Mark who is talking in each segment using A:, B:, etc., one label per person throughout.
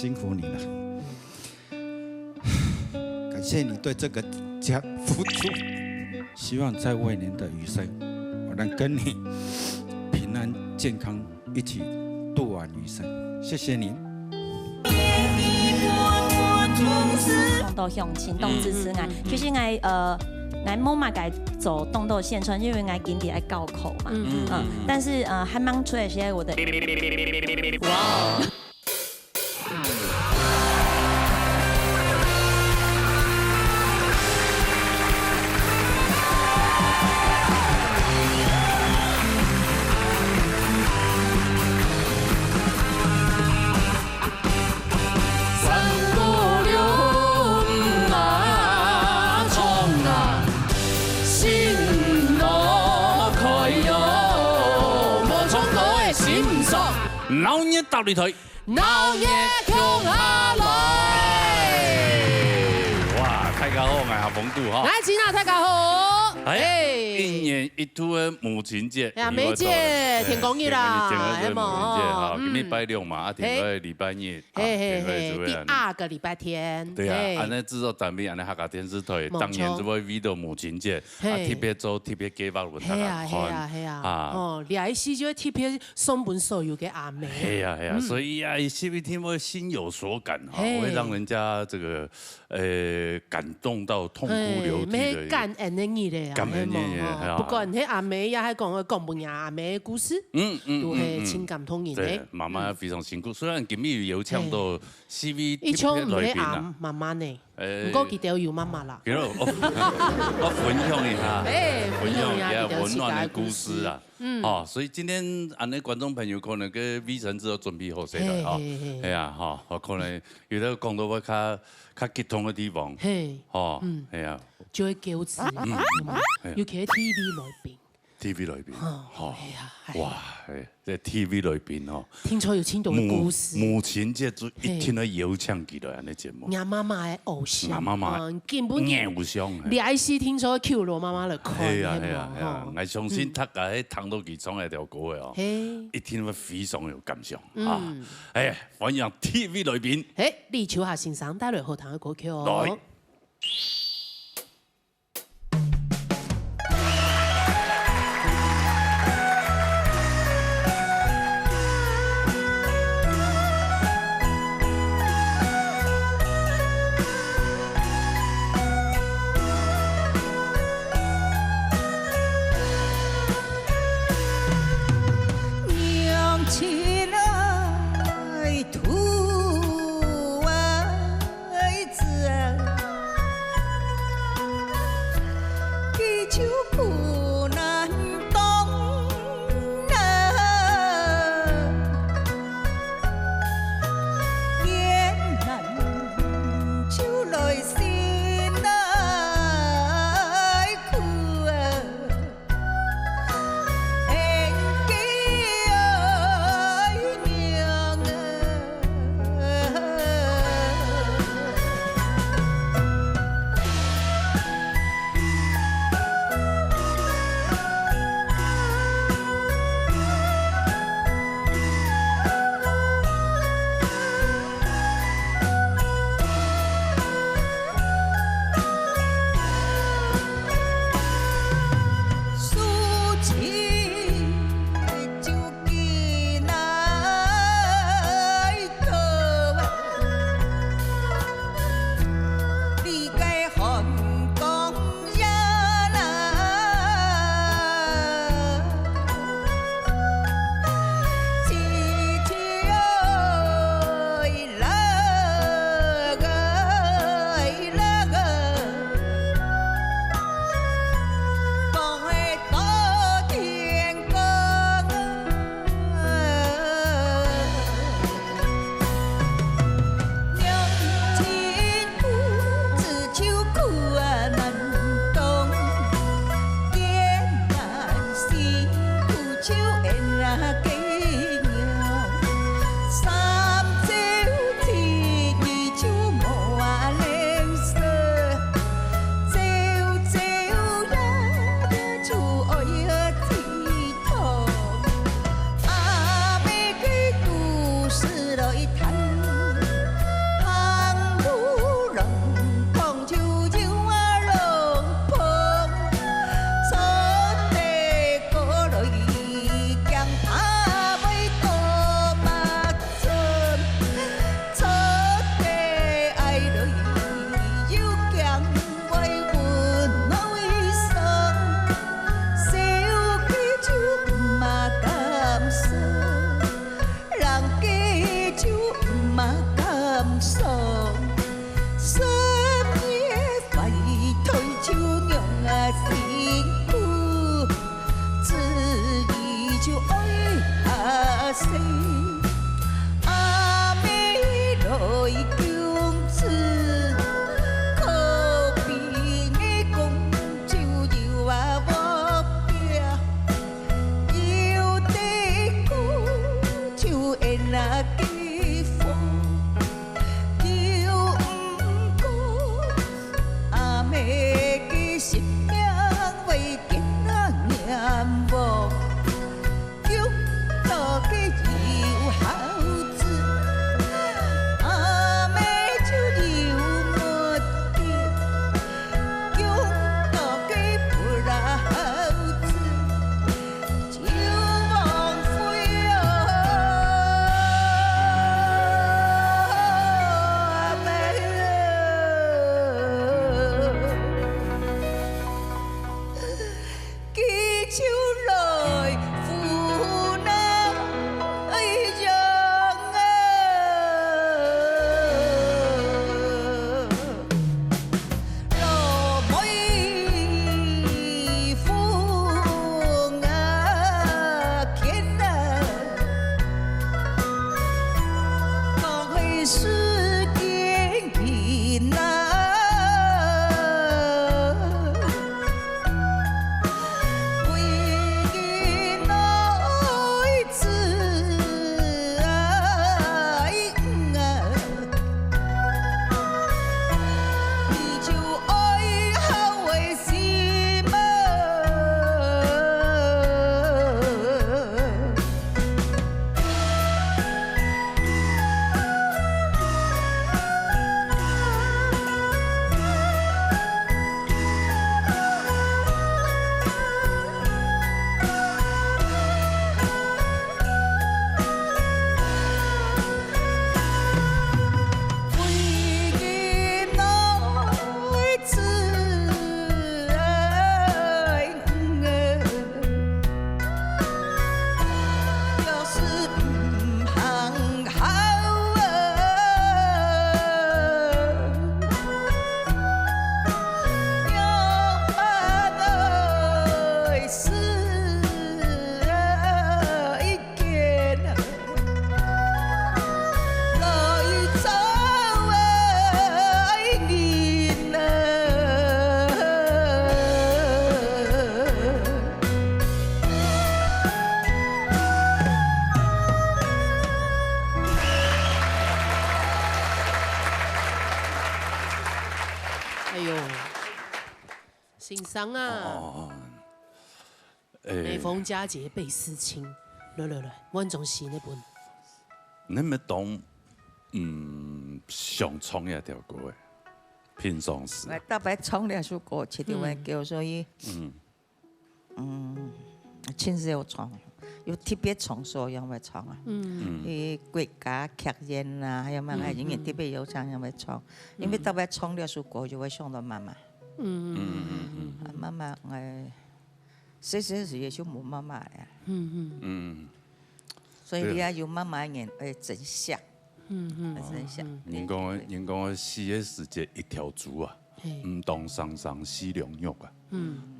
A: 辛苦你了，感谢你对这个家付出。希望在未年的余生，我能跟你平安健康一起度完余生。谢谢你。
B: 动到向前，动支持爱。其实爱冇嘛该走动到县城，因为爱今年爱高考嘛。但是还蛮出来些我的。哇！
C: 老热倒你腿，
D: 老热强下来。
C: 哇，大家好，我係風度哈。
D: 來，今仔大家好。
C: 一年一度的母親節，
D: 梅姐，天公日啦，
C: 係嘛？哈，今日拜六嘛，聽說禮拜日，
D: 第二個禮拜天。
C: 對啊，安尼製作單位安尼客家電視台，當年就會為到母親節，特別做特別計劃，
D: 係啊係啊，哦，歷史就特別送本所有嘅阿妹。
C: 係啊，所以啊，是不是聽會心有所感哈，會讓人家這個感動到痛哭流涕的。
D: 感恩的你咧。感恩嘅，不過迄阿妹也係講講本阿妹嘅故事，都係情感通人咧。
C: 媽媽非常辛苦，雖然今日有唱到 CV
D: 一唱唔係阿媽媽呢，不過佢都有媽媽啦。
C: 我分享一下，
D: 分享一下
C: 溫暖嘅故事啊。哦，所以今天安尼觀眾朋友可能個尾聲之後準備好些啦，哦，係啊，嗬，可能有啲講到我較激動嘅地方，哦，係啊。
D: 就會糾纏，尤其喺 TV 裏邊。
C: TV 裏邊，
D: 係啊，
C: 哇，係即係 TV 裏邊哦。
D: 聽錯有青島嘅故事。
C: 母親節就一聽到有唱起來安尼節目。
D: 亞媽媽嘅偶像，
C: 亞媽媽
D: 根本
C: 偶像。
D: 你愛是聽錯 Q 羅媽媽嚟看，
C: 係啊，我相信他喺聽到佢唱嗰條歌嘅哦，一聽會非常有感想啊。歡迎 TV 裏邊。
D: 李秋霞先生帶來好聽嘅歌曲哦。
E: 世间平安。
D: 心伤啊！每逢佳节倍思亲，来，阮总是那本。
C: 你咪当上创一条歌诶，平常时。
E: 我特别唱两首歌，一条话叫做亲自有唱，有特别唱所以会唱啊。国家客人啊，还有妈妈永远特别有唱，因为唱，因为特别唱两首歌就会想到妈妈。妈妈，我细细时就冇妈妈呀。所以你要有妈妈人会珍惜。珍惜。
C: 人讲我死的时节一条猪啊，唔当常常死良肉啊。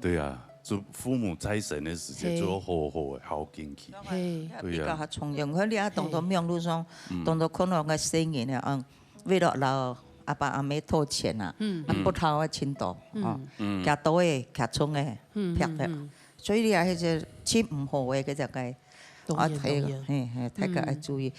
C: 对啊，就父母在生的时节做好好的好坚持。
E: 比较较从容，佢你啊，当到命路上，当到可能个生意啊，为了老阿爸阿妹掏钱啊，不掏啊钱多，夹多的夹重的撇的，所以你啊，迄只钱唔好的，佢就该我睇个，睇个要注意。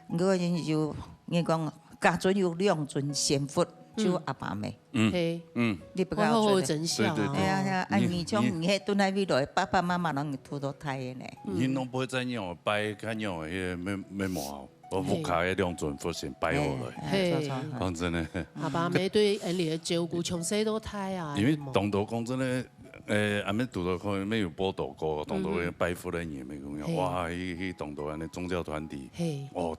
E: 嗰個人要你講家尊有兩尊先佛，就阿爸妹。你不
D: 好好珍惜啊！
E: 係啊，阿兒將唔係蹲喺邊度，爸爸媽媽攏拖到睇嘅呢。
C: 因攏不會怎樣拜咁樣嘅，咩冇。我屋卡嘅兩尊佛先拜我來。講真的，
D: 阿爸妹對人哋嘅照顧從細到大啊。
C: 因為當到講真的。阿咩讀到可能咩有報道過，當到嘅拜佛的人咪咁樣，哇！去當到安尼宗教團體，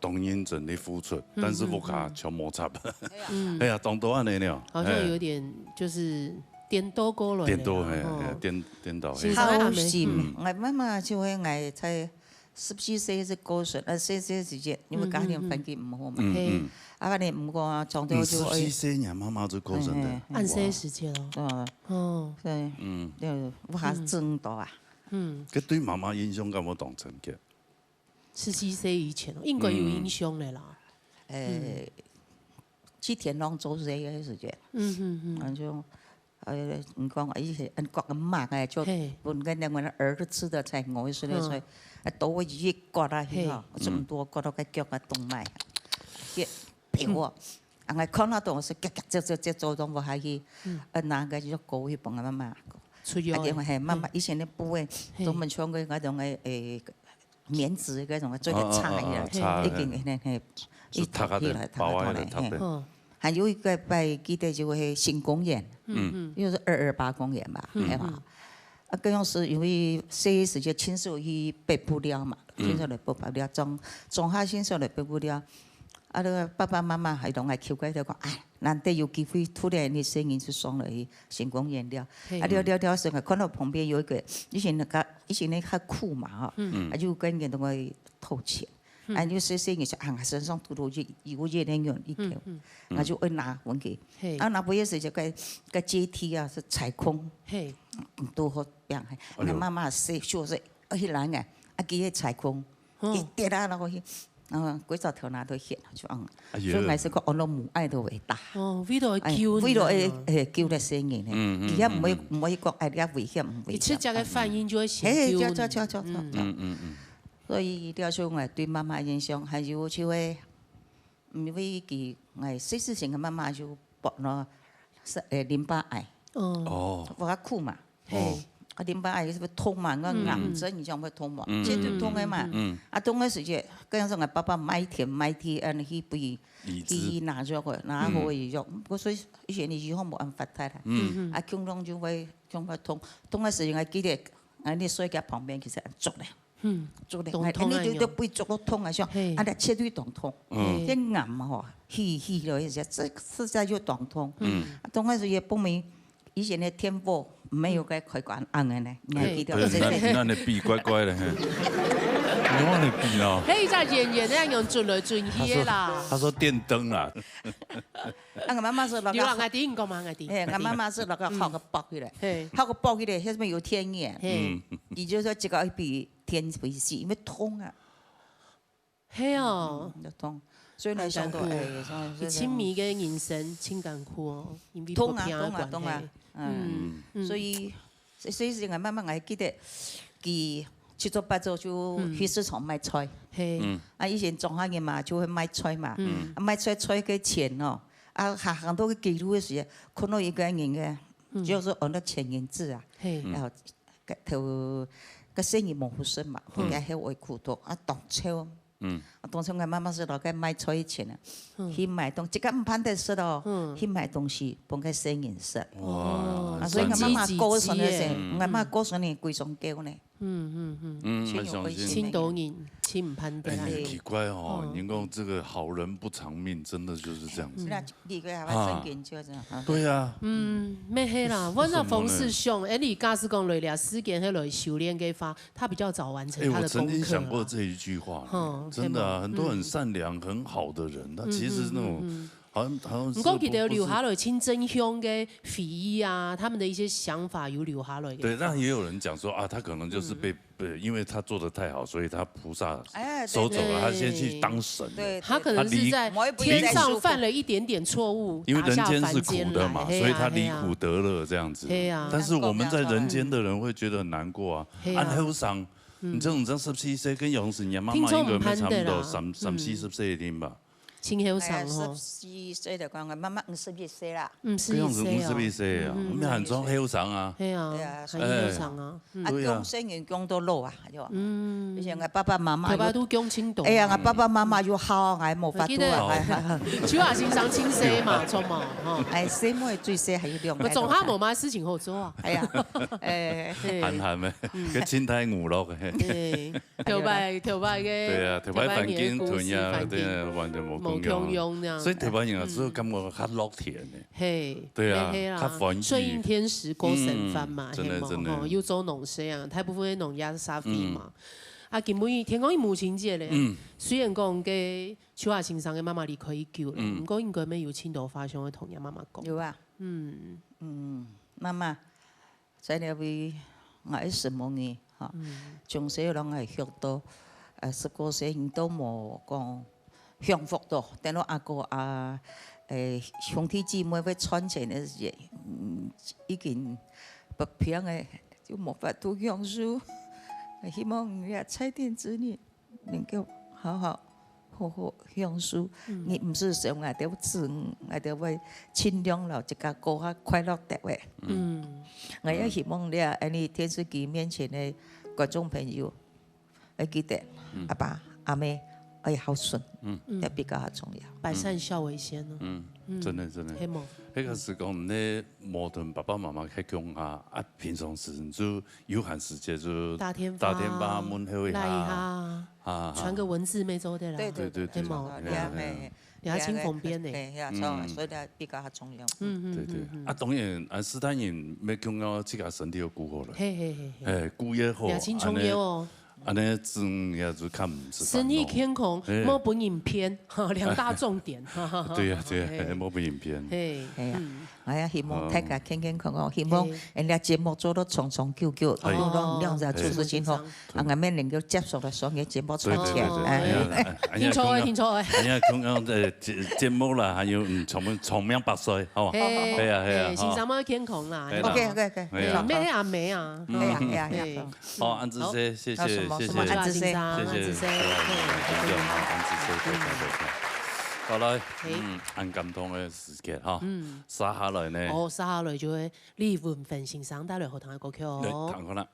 C: 當然盡力付出，但是屋卡全摩擦。哎呀，當到安尼了，
D: 好像有點就是顛倒過來。
C: 顛倒係，顛倒。
E: 好心，我媽媽就係我才14歲是高順，14歲時節，因為家庭環境唔好嘛。啊，你唔過撞到就
C: 14歲人媽媽就高順的，
D: 暗些時間
E: 哦，對，就我還是爭到啊。
C: 佢對媽媽影響咁我當真嘅。
D: 14歲以前應該有影響的啦。
E: 去田浪做這個時間，就你講我以前國咁罵嘅，就本跟兩個兒子的才5歲的時候，多一個啦，這麼多個都個腳個動脈，嘅俾我，我看到東西，即做東我還去，拿個就過去幫我媽媽。
D: 出藥。
E: 因為係媽媽以前的部位，都唔像佢嗰種嘅棉紙嗰種做得差嘅，已經係一頭起來，還有一個拜記得就係新公園，就是228公園吧，係嘛？啊，嗰樣是因為細時就親手去背不了嘛，親手嚟背不了，中下親手嚟背不了。啊，個爸爸媽媽係同我求佢就講，唉，難得有機會，突然你聲音就上嚟去新公園了。啊，了時候看到旁邊有一個，以前那較酷嘛嗬，啊就跟人同我偷錢。啊！有些聲音就啊，身上塗到有熱能源一條，我就會拿揾佢。啊，拿不嘢時就個階梯啊，是踩空，都好變係。我媽媽說是去人嘅，啊佢踩空，佢跌啦，然後去幾十條拿都獻就所以我是講我都母愛都偉大。
D: 為咗救，
E: 為咗救啲生命咧，而家唔可以講誒，而家危險唔危險。
D: 你出家嘅反應就會先救。
E: 所以條數我對媽媽印象，還有就係因為佢我細細前嘅媽媽就搏咗淋巴癌，我較苦嘛。淋巴癌是不痛嘛？我癌症你講會痛嘛？這就痛嘅嘛。痛嘅時節，嗰陣時我爸爸買田去俾佢拿咗佢，拿好嘅藥。所以以前你以後冇辦法睇啦。胸痛就會痛嘅時候我記得，你睡覺旁邊其實捉咧，捉咧，你都背捉到痛啊！像你切對痛痛，啲癌啊，氣咗一些，實在就痛痛。痛嘅時候也不明，以前嘅天賦。沒有個開關按嘅呢，你還記得？
C: 那你鼻乖乖的，你忘了鼻咯？
D: 嘿，在演那樣用轉來轉去啦。
C: 他說電燈啦。
E: 我媽媽說那個。
D: 有人愛啲，唔講嘛愛啲。
E: 我媽媽說那個學個爆起來，學個爆起來，係咪有天眼？也就是說這個比天為細，因為痛啊。
D: 係哦。
E: 痛，所以嚟講都係。
D: 親密嘅眼神，情感苦哦，因為
E: 痛啊。所以我慢慢我記得，佢七做八做就去市場買菜。以前中下嘅嘛就會買菜嘛，買菜嘅錢哦，行到個記錄嘅時候，看到一個人嘅，就是按到錢銀紙啊，然後個生意冇好順嘛，佢家喺外苦多，當超。當初我媽媽說：，佢買菜嘅錢啊，去買東，即刻唔盼得食咯，去買東西幫佢省銀食。所以我媽媽過生日時，我媽媽過生日貴上交呢。
D: 青島人，青唔盼得。
C: 很奇怪哦，你講這個好人不長命，真的就是這樣子。對啊。
D: 咩係啦？我那馮師兄，你假使講累了時間去來修煉嘅話，他比較早完成他的功課。
C: 我曾經想過這一句話，真的啊，很多很善良、很好的人，他其實那種。好像
D: 唔講佢哋有留下來清真鄉嘅回憶啊，他們的一些想法有留下來。
C: 對，但也有人講說啊，他可能就是被因為他做得太好，所以他菩薩收走了，他先去當神。
D: 他可能是在天上犯了一點點錯誤，
C: 因為人間是苦的嘛，所以他離苦得樂這樣子。但是我們在人間的人會覺得很難過啊。安後生，你這種14歲跟楊氏，你媽媽應該差唔多30-40歲添吧？
D: 青後生哦
E: ，14歲就講我媽媽52歲啦
C: ，52歲啊，咩人裝後生啊？
D: 係啊，係後生啊，
E: 講生完講到老啊，以前我爸爸媽媽，
D: 爸爸都講青島，
E: 哎呀，我爸爸媽媽又好，我冇法度啊，
D: 主要先生青細嘛，錯嘛，
E: 哎，細妹最細係要兩，
D: 仲下冇乜事情好做啊，
E: 係啊，
C: 閒閒咩？佢千體娛樂嘅，
D: 條bài嘅，
C: 對啊，條bài反經團呀，對啊，完全冇。所以台灣人有時候感覺較樂天嘅，對啊，較歡喜。
D: 順應天時過神番嘛，
C: 真的，
D: 要做農事啊，大部分嘅農業都沙飛嘛。啊，今每天講伊母親節咧，雖然講嘅邱亞先生嘅媽媽離開久了，唔過應該咩有青島發祥嘅同樣媽媽講。
E: 有啊，媽媽在那邊我係什麼嘅？嚇，從小攏係學到，19歲因都冇講。幸福到，等到阿哥兄弟姊妹要傳承嘅時，已經不平嘅，就冇法度享受。希望你彩電子女能夠好好享受。你唔是想我哋自我哋會盡量留一個過下快樂的話。我也希望你喺你電視機面前嘅觀眾朋友，要記得阿爸阿妹。孝順，也比較重要。
D: 百善孝為先咯。
C: 真的。迄個是講咧，矛盾爸爸媽媽喺鄉下，平常時就有閒時間就打電話問候一下，
D: 傳個文字沒做得啦。
E: 對，
D: 你還清風邊呢？
E: 所以比較重要。
C: 對。當然，斯坦人要講到自己身體要顧好啦。顧也好。
D: 也清重要哦。
C: 安尼真也就看唔是。
D: 身体健康，莫本影片，2大重点。
C: 对呀对呀，莫本影片。
E: 系啊，哎呀，希望大家健健康康，希望人家节目做得长长久久，让让在做事情好，啊，我们能够接受到所有节目出现。
D: 听错诶，听错诶。
C: 哎呀，同样节目啦，还有长命百岁，好嘛？系啊系啊，
D: 先生们健康啦。
E: OK，
D: 咩啊咩啊？
E: 系啊。
C: 好，安子生，谢谢。
E: 安子生，
C: 谢谢，
D: 安子生，
C: 好来，很感动的时间哈，撒下来呢？
D: 哦，撒下来就会李文芬先生带来好听的歌曲哦。
C: 看看啦。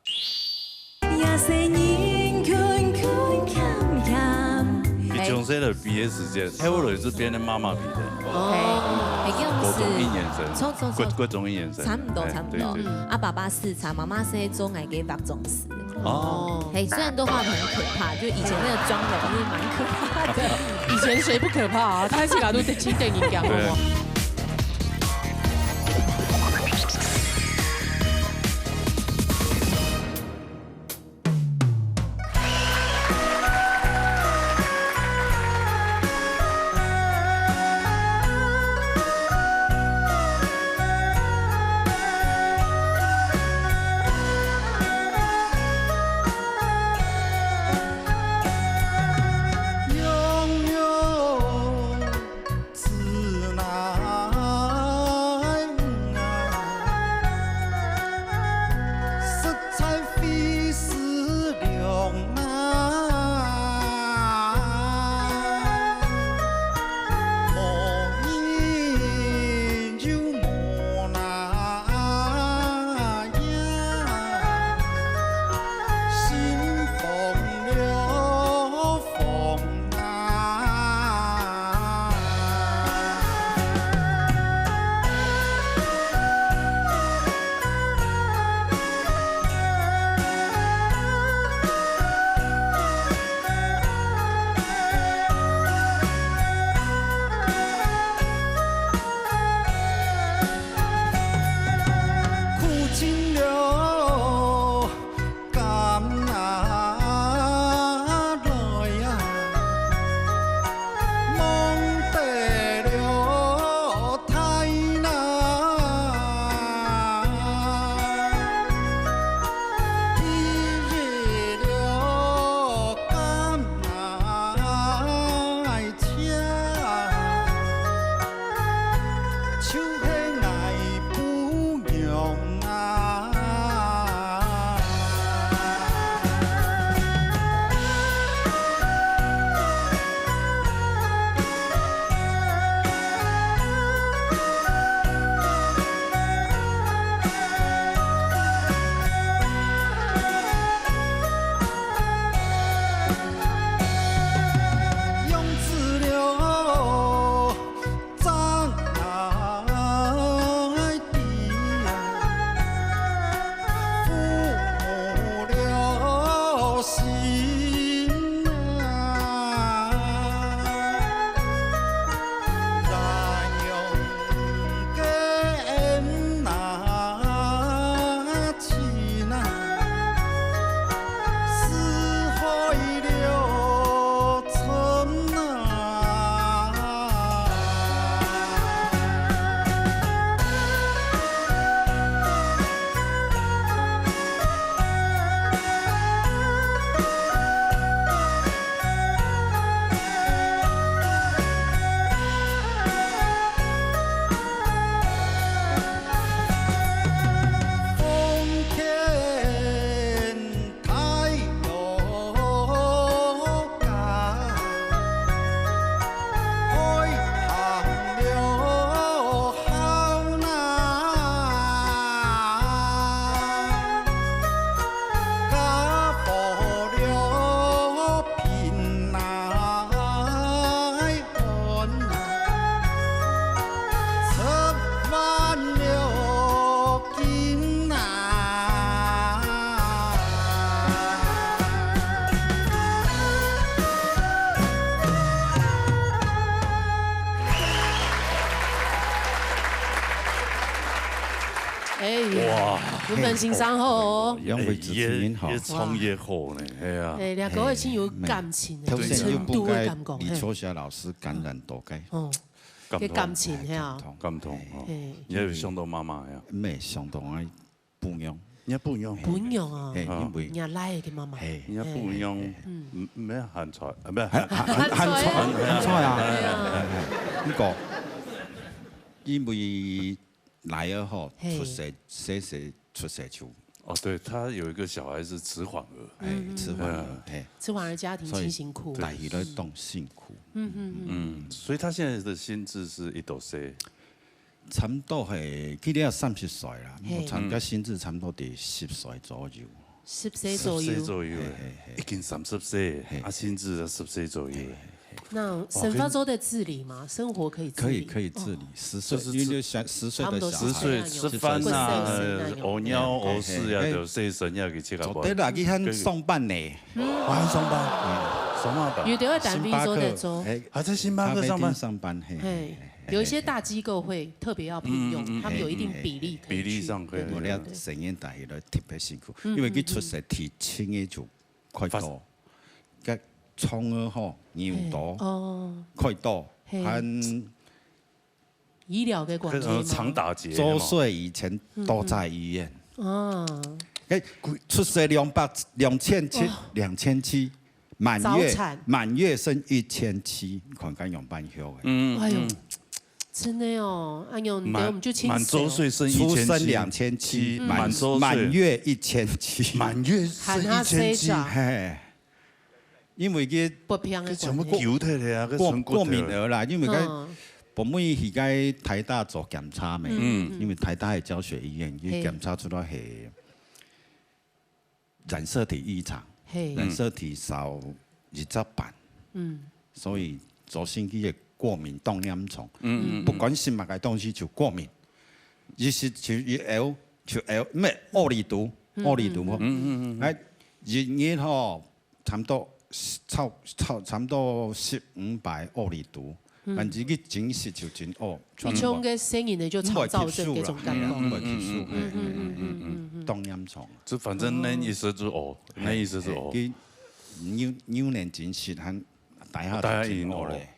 C: 你从这的毕业时间，还有是别人妈妈比的。国中1年生，国中1年生，
F: 差不多。啊，爸爸4场，妈妈生中爱给8种死。哦，虽然都画得很可怕，就以前那个妆容是蛮可怕的。
D: 以前谁不可怕啊？他是搞都得起电影讲好不好？哇，原本欣赏好哦，
A: 杨伟主持人好，
C: 也创业好呢，系啊。
D: 两个亲有感情的，
A: 头先又
D: 程度
A: 不该
D: 的感觉，
A: 李秋霞老师感染多该，
D: 嘅感情系啊，
C: 感动哦，你有想到妈妈呀？
A: 咩相当爱不用，
C: 你不用，
D: 不用啊，
A: 因为
D: 人拉嘅妈妈，
C: 你不用，咩鹹菜啊？咩
A: 鹹菜啊，呢個因為來兒後出世就。
C: 哦，对他有一个小孩是迟缓儿，
A: 迟缓兒，
D: 迟缓兒家庭真辛苦，
A: 大姨都懂辛苦。
C: 所以他现在的心智是一度歲，
A: 差唔多係，佢哋30歲啦，我參加心智差唔多第10歲左右。
D: 10歲左右，
C: 已經30歲，啊，心智10歲左右。
D: 那神發州的自理嘛，生活可以自理，
A: 可以自理。10歲，因為10歲的小孩，
C: 10歲吃飯啊，屙尿屙屎啊，就細神呀，佢切下
A: 對啦，佢喺上班呢，
C: 上班，
D: 有的單位州的州，
C: 還在星巴克
A: 上班，
D: 有一些大機構會特別要聘用，他們有一定比例
C: 上可以。
A: 我哋成年大姨都特別辛苦，因為佢出世提前嘅就快多，個創兒嗬尿多，快多，很
D: 醫療嘅關係嘛。
C: 常打劫。
A: 周歲以前都在醫院。出世2700，滿月生1700，看看用半休。
D: 哎呦，真的哦，哎呦，你我們就
C: 滿周歲生
A: 出生2700，滿月1700，
C: 滿月生1700。
A: 因為佢
C: 全部繳退嚟啊，
A: 過敏兒啦，因為佢本妹而家台大做檢查咪，因為台大係教學醫院，佢檢查出來係染色體異常，染色體少20版，所以做先佢嘅過敏當嚴重，不管食物嘅東西就過敏，於是就咩奧利毒，喺日吼差唔多。差唔多15擺奧利毒，但自己整食就真惡。
D: 你從個聲音呢就腸燥症嗰種感覺，
A: 當嚴重。
C: 就反正那意思就惡，那意思就惡。
A: 佢牛年真食，還大下真惡咧。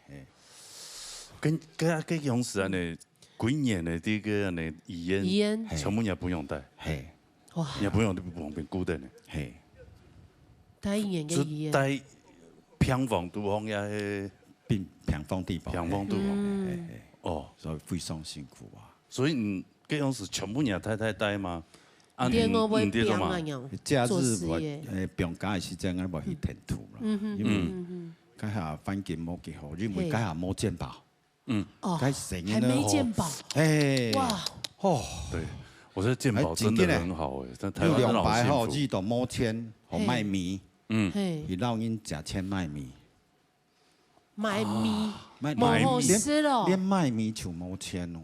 C: 跟用時啊，你幾年的啲個你醫院，全部也不用帶，也不用旁邊孤單的。
D: 帶醫院嘅醫院，
C: 帶平房都方也係
A: 平房地方，
C: 哦，
A: 所以非常辛苦啊。
C: 所以你嗰樣是全部人太帶嘛？
D: 啲我會病啊樣，
A: 假日我病假嘅時陣，我冇去填圖啦，因為家下環境冇幾好，因為家下冇健保，
D: 還沒健保，哇，
C: 對，我覺得健保真的很好誒，但台灣真係好幸福。
A: 200號冇錢，好賣米。伊老人食千賣米，
D: 賣米，
A: 賣
D: 好吃咯，
A: 連賣米就冇錢哦。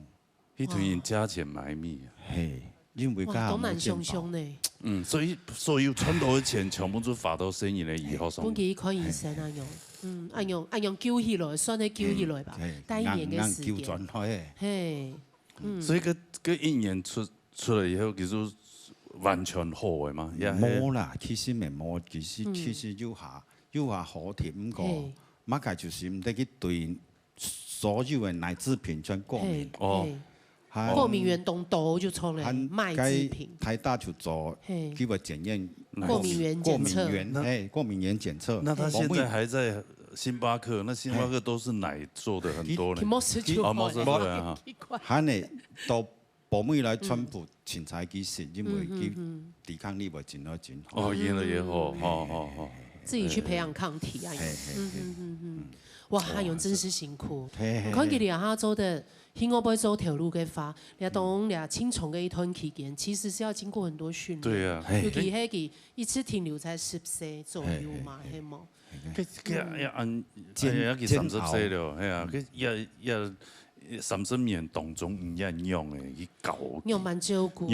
C: 一團人加錢買米，
A: 嘿，因為家
D: 都難想象呢。
C: 所以存到嘅錢全部都發到生意嚟以後上。
D: 本期看醫生啊用，按用救起來，算係救起來吧，帶一年嘅時間。嘿，
C: 所以佢一年出來以後，其實。完全好嘅嘛，
A: 冇啦，其實咪冇，其實有下好甜唔過，乜嘅就是唔得去對所有嘅奶製品全過敏。
D: 過敏源東都就出嚟賣製品。
A: 台大就做叫個檢驗
D: 過敏源
A: 檢測。
C: 那他現在還在星巴克，那星巴克都是奶做的很多人。
D: 冇事就
A: 佢呢都。保妹來全部前菜機食，因為佢抵抗力會真好。
C: 哦，驗了也好，好。
D: 自己去培養抗體啊！哇，阿勇真是辛苦。看佢哋亞洲的新加坡州條路嘅話，你當你青蟲嘅一段期間，其實是要經過很多訓練。
C: 對啊，
D: 尤其係佢一次停留才10歲左右嘛，係冇。
C: 佢按30歲了，係啊，佢要。30年當中唔一樣嘅，去教，
D: 用慢照顧，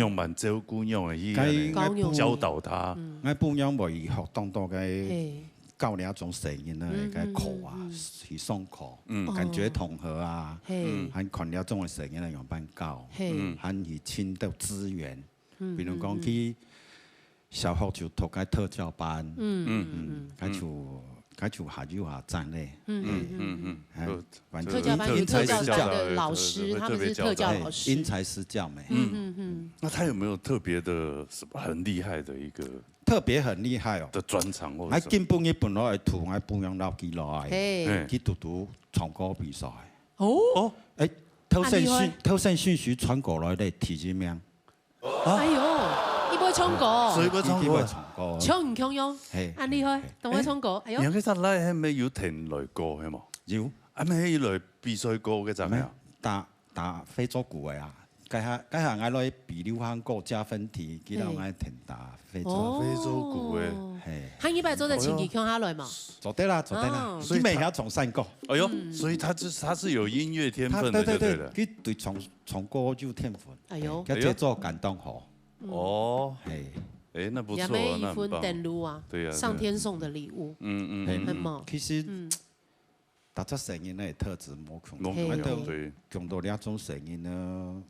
C: 用嘅，去教導他。
A: 我本樣為學當多嘅教两种声音呢，个口啊，是送口，感觉统合啊，还看两种的声音呢用办教，还是亲到资源，比如讲去小学就读个特教班，该就下就下站嘞，
D: 特教班有特教班的老师，他们是特教老师，
A: 因材施教嘛。
C: 那他有没有特别的什么很厉害的一个？
A: 特别很厉害哦，
C: 的专长或者。
A: 还根本伊本来会图，还不用留起来，去读唱歌比赛。
D: 哦，
A: 哎，特胜讯息传过来的提名名。
D: 哎呦，伊会唱歌，
C: 所以会唱歌，
D: 唱唔强用，安厉害，同我唱歌。哎呦，
C: 你其實咧係咪要填來歌係冇？
A: 有，
C: 係咪要來比賽歌嘅就係啊？
A: 打非洲鼓嘅啊！家下我來比流行歌加分題，記得我填打非洲
C: 鼓嘅。
D: 他一擺做在前期唱下來嘛？
A: 做得啦，所以未曉唱山歌。
C: 哎呦，所以他是有音樂天分的，對對的。
A: 佢對唱歌有天分。
D: 哎呦，
A: 佢製作感動好。
C: 哦，哎，那不錯，
D: 也沒一分登錄啊，
C: 對啊，
D: 上天送的禮物，很猛。
A: 其實，大家聲音咧特質冇強，
C: 對，
A: 強到兩種聲音呢。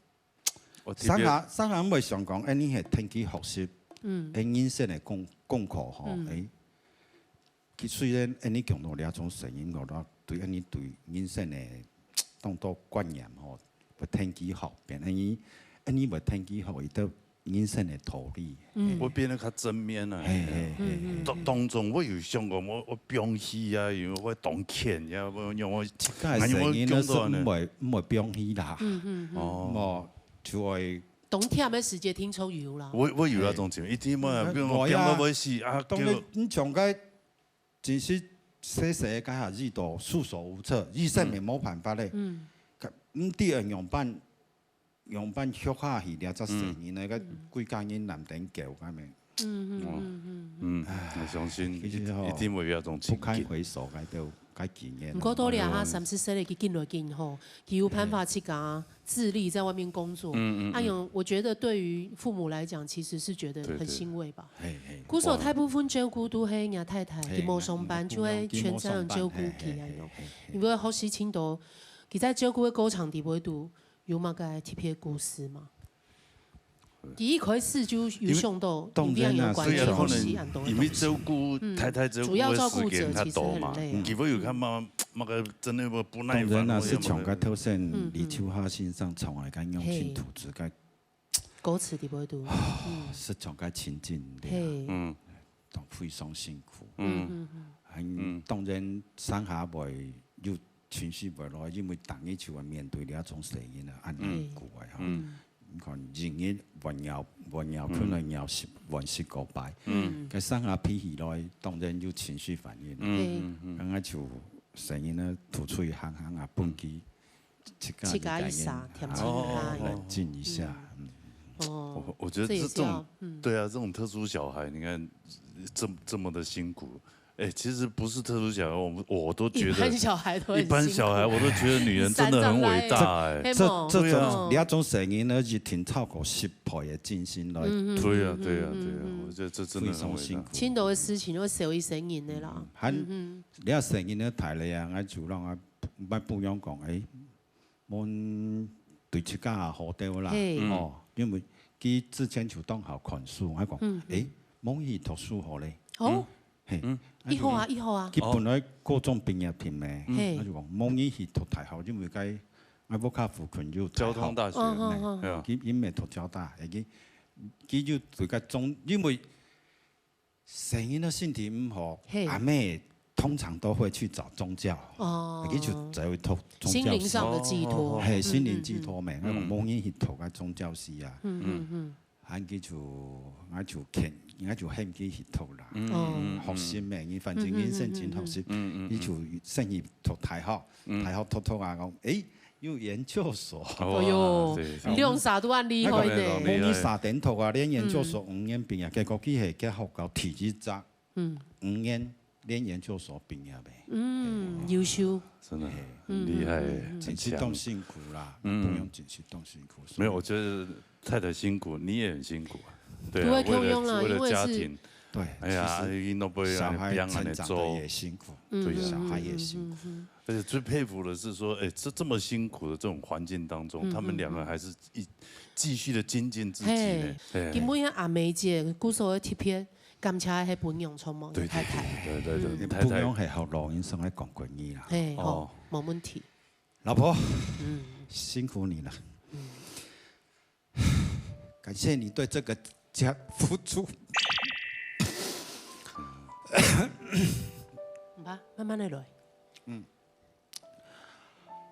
A: 上下唔會想講，你係天氣學習，音色嘅功課吼，佢雖然你強到兩種聲音，我覺對你對音色嘅當多觀念吼，會天氣學變，你會天氣學伊都音色嘅道理，
C: 會變得較正面啊。當中我有想過，我表戲啊，因為我動拳呀，我用我
A: 聲音咧是唔會表戲啦，哦。就會
D: 冬天嘅時節聽秋雨啦。
C: 我有那種情況，一天嘛，變到尾時啊，
A: 當你唱個真是細細個下耳朵束手無策，醫生咪冇辦法咧。唔啲人用班學下去了，則聲音咧個幾間音難頂叫咁樣。
C: 我相信一定會有那種情景。
A: 不堪回首，該經驗。
D: 唔過多啲啊，30歲咧，佢進來進後，佢有辦法去講自立，在外面工作。用我覺得對於父母來講，其實是覺得很欣慰吧。古時候大部分照顧都係阿太太，佢冇上班，就係全家人照顧佢啊用。如果學習青島，佢在照顧嘅過程地度有乜嘅特別故事嗎？第一開始就有想到同邊有關嘅東西，
C: 因為照顧太太照顧嘅時間較多嘛，結果又看乜個真係不耐煩。
A: 當然啦，是從個特性李秋華先生從來間用心吐字個
D: 歌詞啲會讀，
A: 是從個情境的，都非常辛苦。當然上下袂有情緒袂落，因為當日就會面對兩種聲音啊，安尼過來嚇。你看人嘅混淆可能要10個擺，佢上下脾氣來，當然有情緒反應。咁啊就聲音呢吐出去行啊，蹦機，
D: 七加一撒，
A: 冷靜一下。
C: 我覺得這種對啊，這種特殊小孩，你看這麼的辛苦。哎，其實不是特殊小孩，我都覺得一般小孩我都覺得女人真的很偉大哎。
A: 這種兩種聲音呢，是挺超過10倍的精心來。
C: 對啊，我覺得這真的很偉大。
D: 青島的事情我少一聲音的啦。
A: 你聲音呢太厲害，我就讓我不用講，我對自家也好啲啦。因為佢之前就當好看書，我講，冇去讀書好咧。
D: 一號啊！
A: 佢本來高中畢業添咩？我就講冇去讀大學，因為佢我冇卡附近有
C: 交通大學，
A: 佢因未讀交大，佢就對個中，因為成日都身體唔好，阿妹通常都會去找宗教，佢就會讀宗教。
D: 心靈上的寄託，
A: 係心靈寄託咩？我講冇去讀個宗教史啊。我就獻佢去讀啦，學習咩？反正人生真學習，你就先去讀大學，讀啊講，有研究所。
D: 哎呦，你用啥都咁厲害嘅。
A: 冇你3點讀啊，連研究所5年畢業，結果佢係結學到體育職，5年連研究所畢業嘅。
D: 優秀，
C: 真的很厲害，
A: 真是都辛苦啦，不用真是都辛苦。
C: 沒有，我覺得太太辛苦，你也很辛苦。對啊，為了家庭，
A: 对，
C: 哎呀，因都不会
A: 小孩
C: 让
A: 成长的也辛苦，对，小孩也辛苦。
C: 而且最佩服的是说，哎，这么辛苦的这种环境当中，他们两个还是继续的精进自己呢。
D: 根本阿梅姐古时候的贴片，感谢迄本用匆忙的太太。
C: 对，
A: 太太系学录音生来讲国语啦。
D: 嘿，好，没问题。
A: 老婆，辛苦你了。感谢你对这个家付出。
D: 慢慢的来。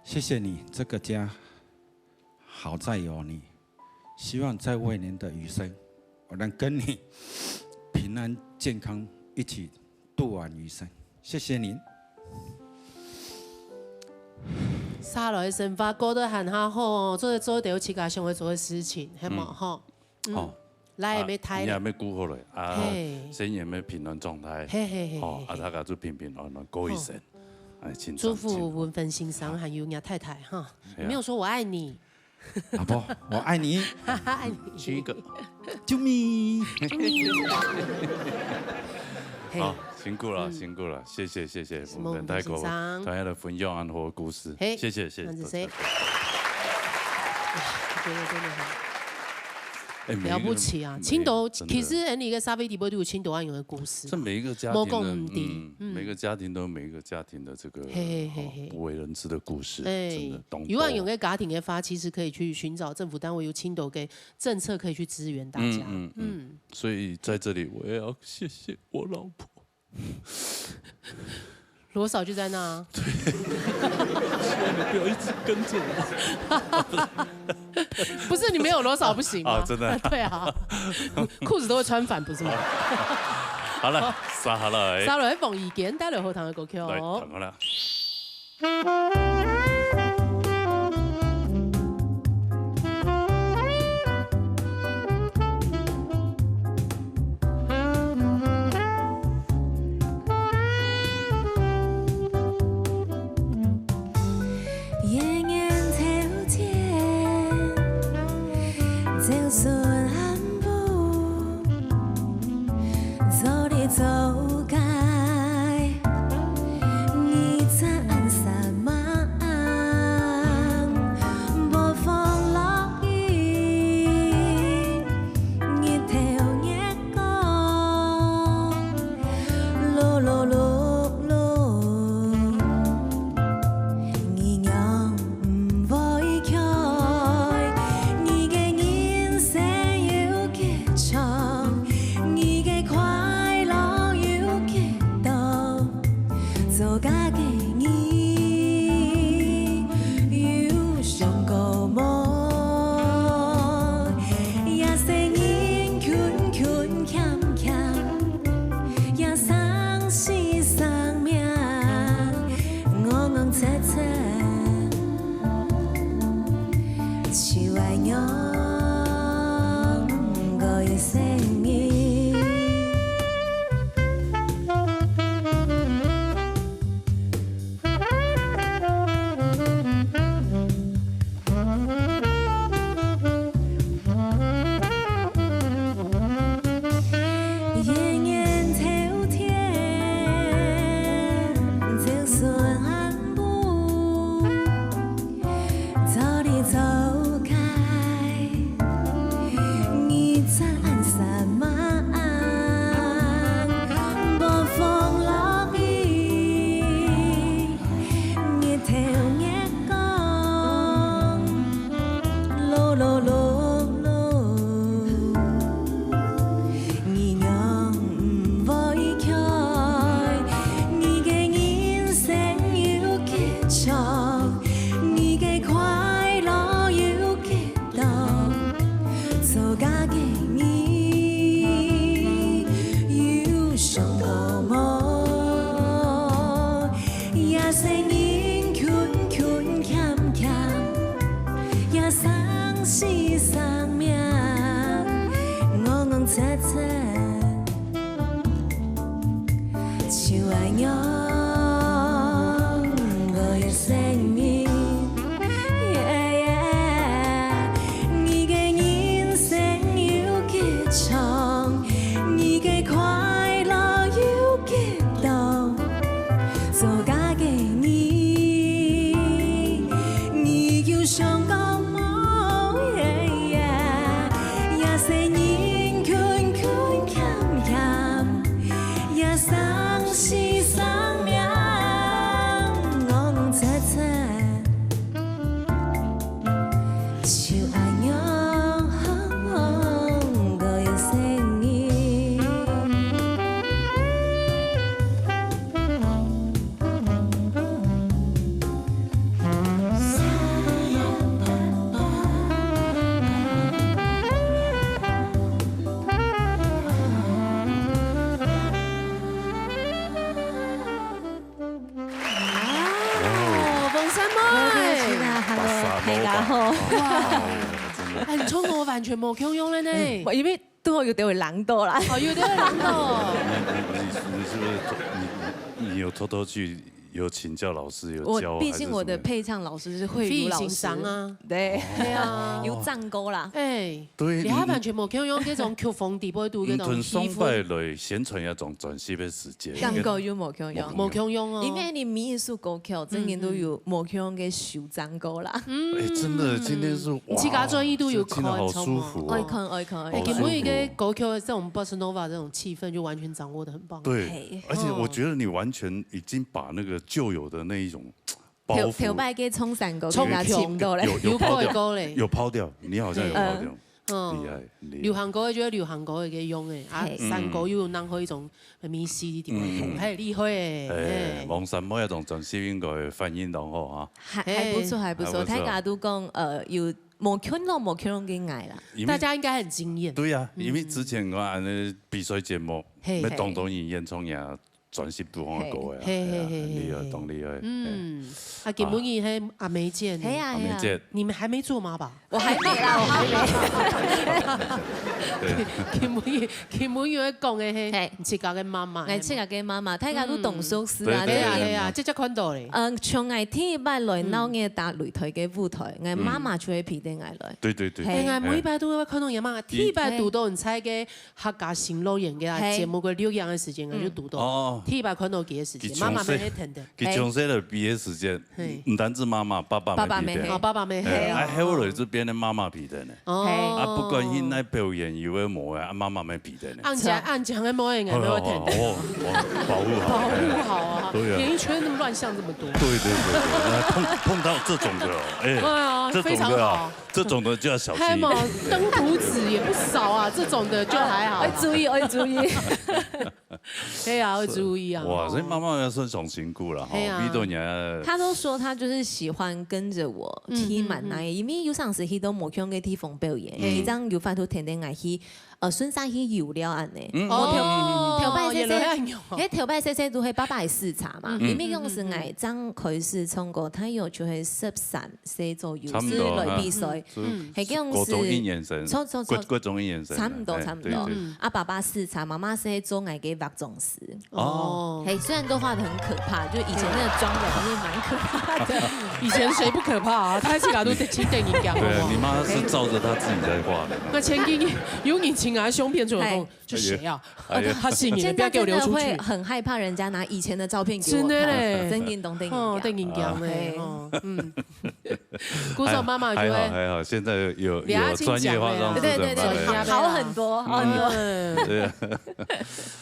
A: 谢谢你，这个家好在有你。希望在未年的余生，我能跟你平安健康一起度完余生。谢谢您。
D: 沙来生发过得很好，做掉自家想要做的事情，系嘛吼？来也没太，
C: 你也没顾好嘞啊，生也没平安状态，哦，啊，大家就平平安安过一生，哎，
D: 祝福文芬欣赏还有人太太哈，没有说我爱你，
A: 老婆，我爱你，
D: 爱你，
C: 亲一个，
A: 啾咪，
C: 好，辛苦了，辛苦了，谢谢文芬太哥大家的分享安和故事，谢谢。
D: 了不起啊！青岛其实你个沙菲迪波都有青岛安有的故事。
C: 这每一个家庭的，每个家庭都有每一个家庭的这个不为人知的故事。真的，
D: 有万有个家庭的发，其实可以去寻找政府单位有青岛给政策可以去支援大家。
C: 所以在这里我也要谢谢我老婆。
D: 罗嫂就在那啊。
C: 对，希望你不要一直跟着我。
D: 不是你没有罗嫂不行
C: 啊，真的。
D: 对啊，裤子都会穿反，不是吗？
C: 好了，沙下来，
D: 沙来放意見，帶來好聽嘅歌曲哦。
C: 嚟，等我啦。
G: 你嘅人生有幾長，你嘅快
D: 很冲我完全冇腔用了呢，
F: 因为都有点懒惰啦。
D: 哦，有点懒惰。
C: 你是不是你有偷偷去有请教老师有教？
F: 毕竟我的配唱老师是慧茹老师
D: 啊，
F: 对
D: 啊，
F: 有藏钩啦。
D: 哎，
C: 对，
D: 你还完全冇腔用嗰種曲風地波度嗰種
C: 雙敗類宣傳一種專輯的時間。
F: 藏鈎有冇腔用？
D: 冇腔用哦。
F: 因為你民藝術歌曲真嘅都有冇腔用嘅小藏鈎啦。
C: 哎，真的，今天是哇，
D: 自家專業都有看，
C: 好舒服。
F: 愛看。
D: 給每一個歌曲這種 bossa nova 這種氣氛就完全掌握得很棒。
C: 對，而且我覺得你完全已經把那個舊有的那一種包袱，
F: 條擺嘅衝山歌給它침到嘞，
C: 有拋掉，你好像有拋掉。厲害！
D: 流行歌就流行歌嘅用誒，啊山歌又能好一種迷思啲點，係厲害誒。
C: 黃山妹一種專輯應該反應都好啊。
F: 還不錯，大家都講有冇腔用嘅愛啦。
D: 大家應該很驚豔。
C: 對啊，因為之前我按呢比賽節目，咩當當然演唱呀。專輯都好歌嘅，厲害，當厲害。
D: 啊，金文儀係阿梅姐，
F: 阿梅
C: 姐，
D: 你們還沒做嗎吧？
F: 我還沒啦，
D: 金文儀喺講嘅係自家嘅媽媽，
F: 係自家嘅媽媽，大家都同熟識啊，
D: 係啊，即看到咧。
F: 從我天一擺來鬧嘅搭擂台嘅舞台，我媽媽就喺皮底挨來。
C: 對。
D: 係每一擺都會看到嘢嘛，天一擺讀到人猜嘅客家新樂園嘅節目嘅錄影嘅時間，我就讀到。第一擺看到幾個時間，媽媽沒喺聽的。
C: 佢從細的畢業時間，唔單止媽媽，爸爸沒喺。
D: 爸爸沒喺。
C: 還有來這邊的媽媽皮的呢。啊，不管現在表演有嘅冇嘅，啊媽媽沒皮的呢。
D: 按講嘅冇嘅，我沒有聽的。
C: 保護
D: 好啊。演藝圈那麼亂象這麼多。
C: 對，碰到這種的，哎，
D: 非常好。
C: 這種的就要小心。
D: 還有登徒子也不少啊，這種的就還好。
F: 要注意。
D: 對啊，要注意啊。
C: 哇，所以媽媽要算種辛苦了哈。
F: 他都說他就是喜歡跟着我去蠻耐，因為有陣時去到冇腔嘅地方表演，佢將有發到天天愛去順山去遊了安尼。條擺細細都係爸爸係視察嘛，因為嗰時愛將佢是從個太陽就係13歲左右之類比賽，係嗰種
C: 各種眼神，
F: 差唔多。啊，爸爸視察，媽媽是做愛嘅畫種師。係雖然都畫得很可怕，就以前那個妝容是蠻可怕的。
D: 以前誰不可怕啊？他自己都請電影講。
C: 對，你媽是照着他自己在畫的。
D: 那前幾年有你請啊胸片出來，就誰啊？他是你，不要給我流出去。
F: 會很害怕人家拿以前的照片給我看。
D: 真的嘞，
F: 真嘅懂電影講
D: 嘞。姑嫂媽媽就會
C: 還好，現在有專業化妝師，
F: 對，好很多。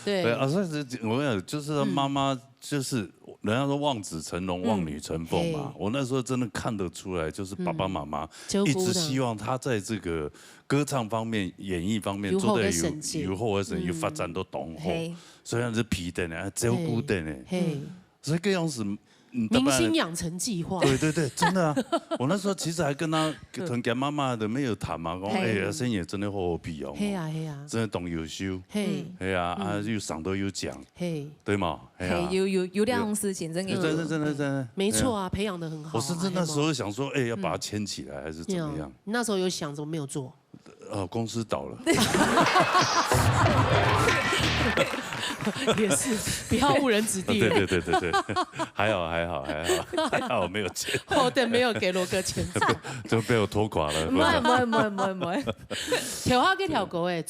C: 對啊，所以我講就是媽媽就是人家說望子成龍，望女成鳳嘛。我那時候真的看得出來，就是爸爸媽媽一直希望他在這個歌唱方面、演藝方面做得有好嘅成，有發展到當好。雖然是皮的呢，照顧的呢，所以這樣子。
D: 明星養成計劃。
C: 對，真的啊！我那時候其實還跟媽媽的沒有談嘛，講哎，聲也真的好好比哦。
D: 係啊，
C: 真的懂優秀。係啊，又賞都有獎。對嘛？
F: 有這樣事情真的。
C: 真的。
D: 沒錯啊，培養得很好。
C: 我甚至那時候想說，哎，要把它牽起來，還是怎麼樣？
D: 你那時候有想，怎麼沒有做？
C: 公司倒了。
D: 也是，不要誤人子弟。
C: 對，還好沒有錢。
D: 好的，沒有給羅哥錢，
C: 就被我拖垮了。
F: 唔會。
D: 跳下嘅條歌誒，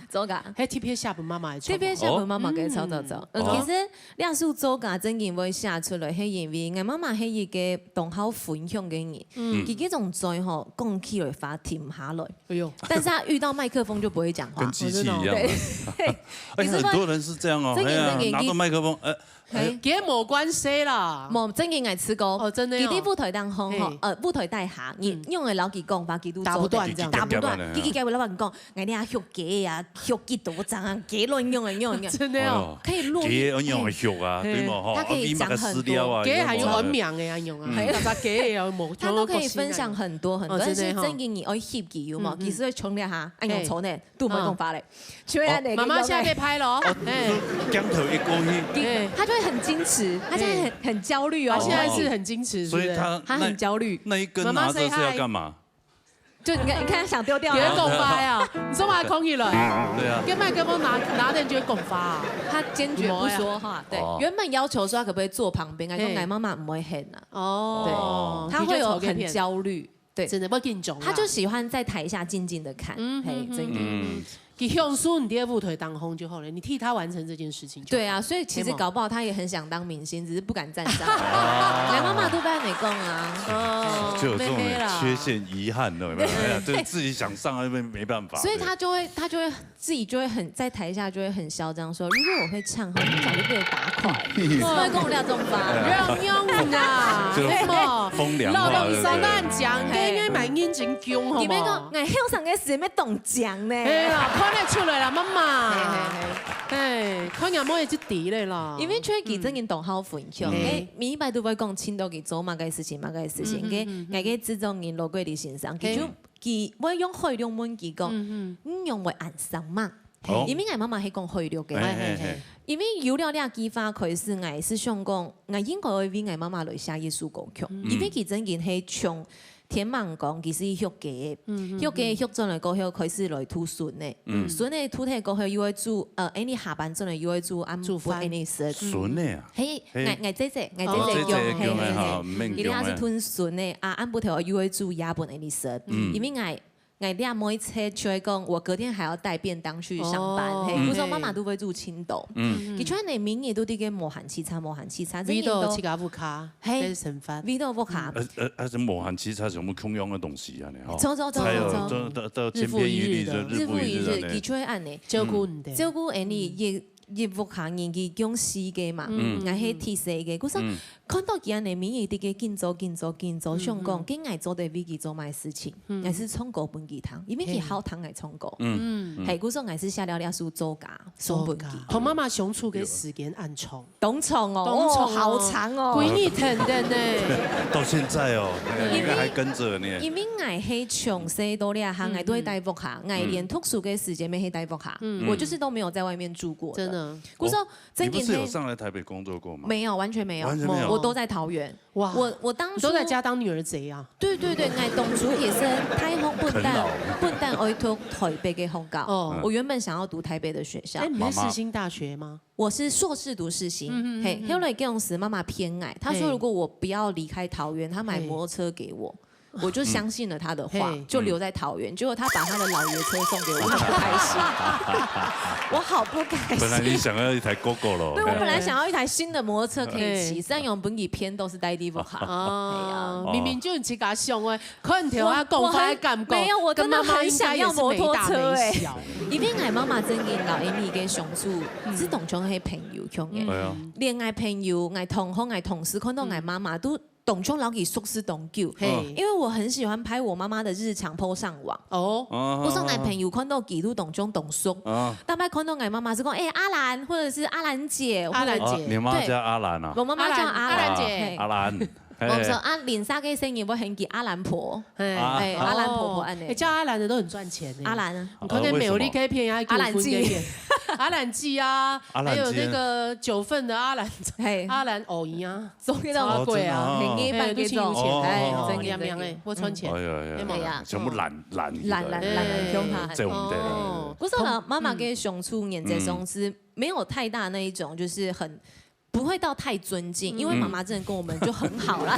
D: 做假，
F: 喺
D: TPS 下本媽媽
F: ，TPS 下本媽媽嘅走。其實兩首做假真件會寫出來係因為我媽媽係一個同好分享嘅人，自己仲在吼講起來發停下來。哎呦！但是他遇到麥克風就不會講話，
C: 跟機器一樣。很多人是這樣哦，拿到麥克風，
D: 跟冇關係啦。
F: 冇真嘅愛吃過。
D: 哦，真的。
F: 佢啲舞台當空舞台帶下，你用嘅老幾講法，佢都
D: 打不斷，
F: 打不斷。佢嘅老闆講，我哋啊學雞啊，學幾多張啊，雞亂用。
D: 真的哦，
F: 可以錄。
C: 雞亂用學啊，對冇？
F: 他可以講很多。
D: 雞還有很名嘅用啊，大家雞有冇？
F: 他都可以分享很多，但是真嘅你愛翕佢有冇？其實會衝咧嚇，按用錯呢，都冇講法咧。
D: 媽媽現在被拍咯，
C: 鏡頭一過去，
F: 他就會很矜持，他現在很焦慮哦。
D: 他現在是很矜持，
C: 所以他
F: 很焦慮。
C: 那一根拿着是要幹嘛？
F: 就你看想丟掉，
D: 別拱發呀！你說把它空起來，
C: 對啊，
D: 跟麥克風拿的人就會拱發啊。
F: 他堅決不說話，對，原本要求說他可不可以坐旁邊，我說我媽媽唔會很啊。
D: 哦，
F: 對，他會有很焦慮，對，
D: 真的不緊張。
F: 他就喜歡在台下靜靜的看，嘿，真的。
D: 給向書你第二部腿當紅就好了，你替他完成這件事情。
F: 對啊，所以其實搞不好他也很想當明星，只是不敢站上。梁媽媽都被美工啊，
C: 就有這種缺陷遺憾了，有沒有？就是自己想上，因為沒辦法。
F: 所以他就會自己就會很在台下就會很囂張說，如果我會唱，你早就被我打垮了。會跟我廖中發，
D: 讓用啊，對麼？
C: 風涼話，
D: 老師咱講，應該蠻認真講，好
F: 嗎？你別講，我向上嘅事咩動講呢？
D: 係啦，看得出來啦，媽媽。係，看人冇嘢就抵咧啦。
F: 因為佢真嘅動好分享，每擺都會講青島嘅做乜嘅事情，嘅自種人落過你身上，佢我用海量文佢講，用為暗生嘛。因為我媽媽係講海量嘅，因為有了倆激發佢是我是想講，我應該為我媽媽來寫藝術歌曲，因為佢真嘅係從天盲講，其實學嘅，學咗嚟過後，佢是來土筍嘅，筍嘅土地過後又會煮，你下班之後又會煮暗煮飯，你食
C: 筍嘅啊，
F: 係我姐姐用，佢哋係吞筍嘅，暗不頭又會煮鴨本你食，因為我倆每一次就會講，我隔天還要帶便當去上班。我說媽媽都會住青島，佢出嚟明年都啲嘅無限期差，
D: 味道自家不卡，係成飯，
F: 味道不卡。
C: 這無限期差全部通用嘅東西啊！你
F: 走，
C: 到千篇一律的日復一日，
F: 佢出嚟按呢
D: 照顧
F: 你業務行業嘅公司嘅嘛，我係提示嘅。嗰時看到佢安尼面啲嘅緊做，想講佢愛做對比佢做咩事情，我是創歌本幾堂，因為佢好聽愛創歌，係嗰時我是寫了書作家，送本幾。
D: 同媽媽相處嘅時間暗長，
F: 懂長哦，好長哦，
D: 閨蜜疼的呢。
C: 到現在哦，應該還跟着呢。
F: 因為我係從細到大行，我都係帶屋下，我連讀書嘅時間沒係帶屋下，我就是都沒有在外面住過。真的。
C: 你不是有上來台北工作過嗎？
F: 沒有，完全沒有，我都在桃園。哇，我當初
D: 都在家當女兒賊啊！
F: 對，我當初也是太空笨蛋愛讀台北嘅學校。我原本想要讀台北的學校。
D: 你是世新大學嗎？
F: 我是碩士讀世新。嘿，後來嗰陣時媽媽偏愛，她說如果我不要離開桃園，她買摩托車給我。我就相信了他的話，就留在桃園。結果他把他的老爺車送給我，我很不開心。我好不開心。
C: 本來你想要一台 GoGo 咯。
F: 對，我本來想要一台新的摩托車可以騎，雖然用本幾篇都是帶地不好。
D: 哦，明明就你自己想誒，可能條啊講開感覺。
F: 沒有，我真的很想要摩托車誒。因為我媽媽真嘅老Amy嘅相處，是同種係朋友樣嘅，連我朋友、我同學、我同事看到我媽媽都。董中老給宿舍董救，因為我很喜歡拍我媽媽的日常 po 上網。我說男朋友看到幾度董中董叔，大概看到我媽媽是講阿蘭，或者是阿蘭姐。
C: 阿蘭姐，你媽叫阿蘭啊？
F: 我媽媽叫阿蘭
D: 姐。
C: 阿蘭。
F: 我說連沙嘅生意我很記阿蘭婆，阿蘭婆婆安尼。
D: 叫阿蘭的都很賺錢。
F: 阿蘭啊，
D: 你看那美麗 K 片啊，阿蘭記，阿蘭記啊，還有那個9份的阿蘭，阿蘭藕姨啊，
F: 總之都好貴啊，很一般嘅種，
D: 真嘅，我賺錢。
C: 係啊，全部爛
F: 凶下。
C: 這唔得啦。
F: 不是啦，媽媽嘅相處原則上是沒有太大那一種，就是很。不會到太尊敬，因為媽媽真的跟我們就很好啦。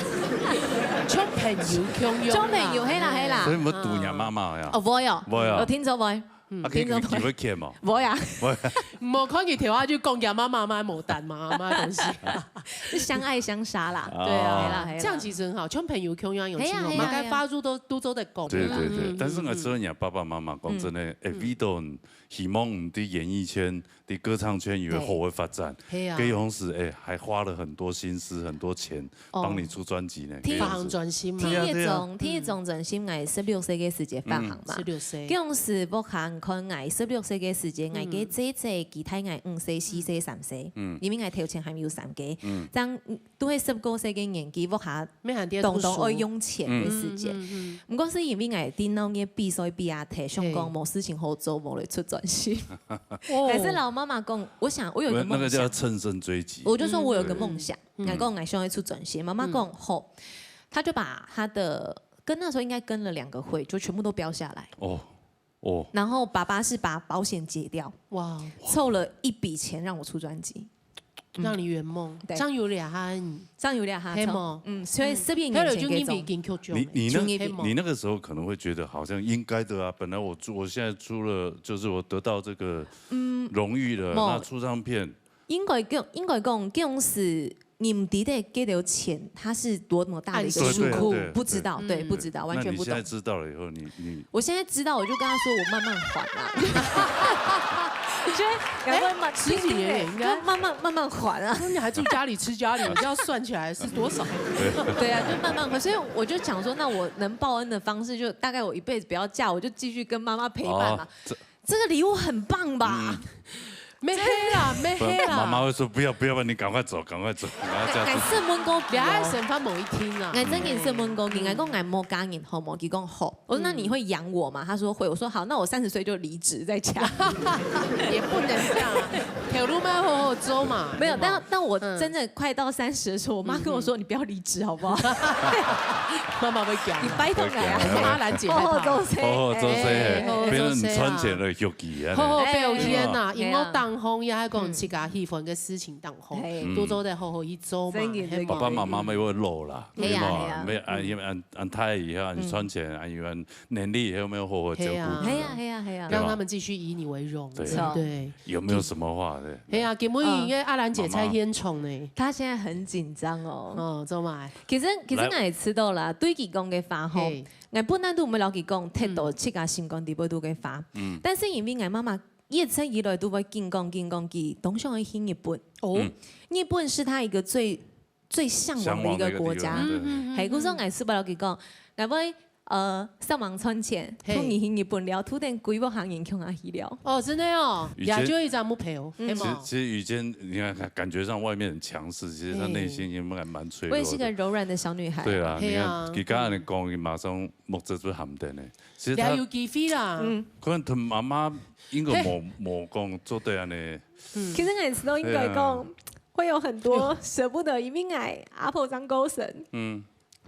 D: 交朋友，
F: 交朋友，係啦。
C: 所以冇度人媽媽呀？
F: 哦，會有聽咗未？
C: 可以要欠嘛？
F: 无呀，
D: 无看见条啊就讲给妈妈买牡丹嘛，买东西，
F: 是相爱相杀啦。
D: 对啊，这样其实很好，像朋友共样有情嘛，该发入都做得讲。
C: 对对对，但是我说你爸爸妈妈讲真的，V 都希望伫演艺圈、伫歌唱圈有好的发展，跟同时还花了很多心思、很多钱帮你出专辑呢。
D: 发行专辑嘛，
F: 天一种真心爱16歲嘅時節發行嘛。
D: 16歲。
F: 嗰陣時我看愛16歲嘅時節，愛嘅姐姐其他愛5歲、4歲、3歲，因為愛頭前還沒有3個，咁都係19歲嘅年紀，我下動動愛用錢嘅時節。唔過是因為愛電腦嘅比賽比亞睇，想講冇事情好做，冇嚟出專輯。還是老媽媽講，我想我有一個夢想，
C: 那個叫乘勝追擊。
F: 我就說我有個夢想，愛講愛想要出專輯，媽媽講好，他就把他的那時候應該跟了2個會，就全部都標下來。然後爸爸是把保險解掉，哇，湊了一筆錢讓我出專輯。
D: 讓你圓夢，張有倆哈，
F: 所以這邊眼前
C: 你那個時候可能會覺得好像應該的啊，本來我現在出了，就是我得到這個榮譽了，那出唱片，
F: 應該講，這種是你們的給的錢，它是多麼大的一個數庫，不知道，對，不知道，完全不懂。
C: 那你現在知道了以後，你
F: 我現在知道，我就跟他說，我慢慢還啦。你覺得
D: 10幾年應該
F: 慢慢還啊？
D: 你還住家裡吃家裡，你這樣算起來是多少？
F: 對啊，就慢慢還。所以我就想說，那我能報恩的方式，就大概我一輩子不要嫁，我就繼續跟媽媽陪伴嘛。這個禮物很棒吧？
D: 沒黑啦，沒黑啦。
C: 媽媽會說不要，你趕快走。
F: 我說問過，
D: 別愛省翻某一天啊。
F: 我真件事問過，我講我冇家人好冇，佢講好。我說那你會養我嗎？他說會。我說好，那我30歲就離職在家。
D: 也不能這樣，條路嘛好好走嘛。
F: 沒有，但我真的快到30的時候，我媽跟我說你不要離職好不好？
D: 媽媽會講，
F: 你拜託來啊，
D: 阿蘭姐，
F: 好好做事，
C: 好好做事，別人賺錢了休息啊。
D: 好好表演啊，因為當紅也係講自家喜歡嘅事情當紅，多做得好好去做嘛。
C: 爸爸媽媽咪會老啦，對嘛？沒按太以後，你賺錢，按有能力以後，沒有好好照顧。
F: 係啊，
D: 讓他們繼續以你為榮。對，
C: 有沒有什麼話的？
D: 係啊，金妹因為阿蘭姐才獻寵呢，
F: 她現在很緊張哦。
D: 做埋。
F: 其實我係知道啦，對佢講嘅話吼，我本來都唔會留佢講，睇到七家心肝地背都嘅話。但是因為我媽媽一直以來都會見講，佢當上去日本。日本是他一個最嚮往的一個國家。係，嗰時候我是不留佢講，我會上網存錢，從日本了，突然規劃行業窮啊去了。
D: 哦，真的哦，也就一張木皮哦。
C: 其實雨堅，你看感覺上外面很強勢，其實他內心也蠻脆弱。
F: 我也是個柔軟的小女孩。
C: 對啊，你看佢剛才你講，佢馬上目遮住含的呢。其實
D: 他有機會啦。
C: 可能他媽媽應該冇講做對啊呢。
F: 其實我知道應該講會有很多捨不得，因為阿婆長高神，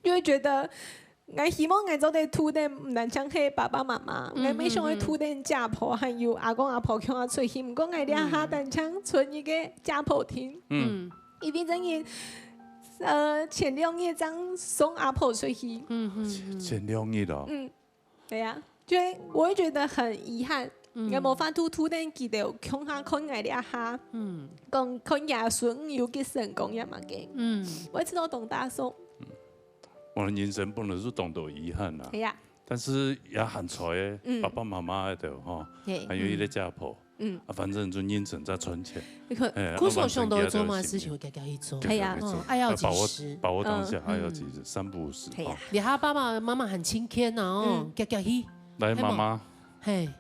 F: 就會覺得。我希望我做啲土地唔能搶起爸爸媽媽，我未想去土地家婆，還有阿公阿婆叫我出去，唔過我哋下等搶存一個家婆廳，一邊真嘅前2日將送阿婆出去，
C: 前2日咯，
F: 對啊，就我會覺得很遺憾，我冇法土地記得窮下看我哋下，講看爺孫有幾成功也嘛嘅，我知道懂大數。
C: 我的人生本來是懂得遺憾啦，
F: 係啊，
C: 但是也很彩嘅，爸爸媽媽喺度吼，還有伊個家婆，反正就認真在存錢。
D: 古所上都做嘛事情會家家去做，
F: 係啊，
D: 愛要及時，
C: 把握當下，愛要及時，3不5時。
F: 係啊，
D: 你下爸爸媽媽很親切啊，家家去。
C: 來媽媽，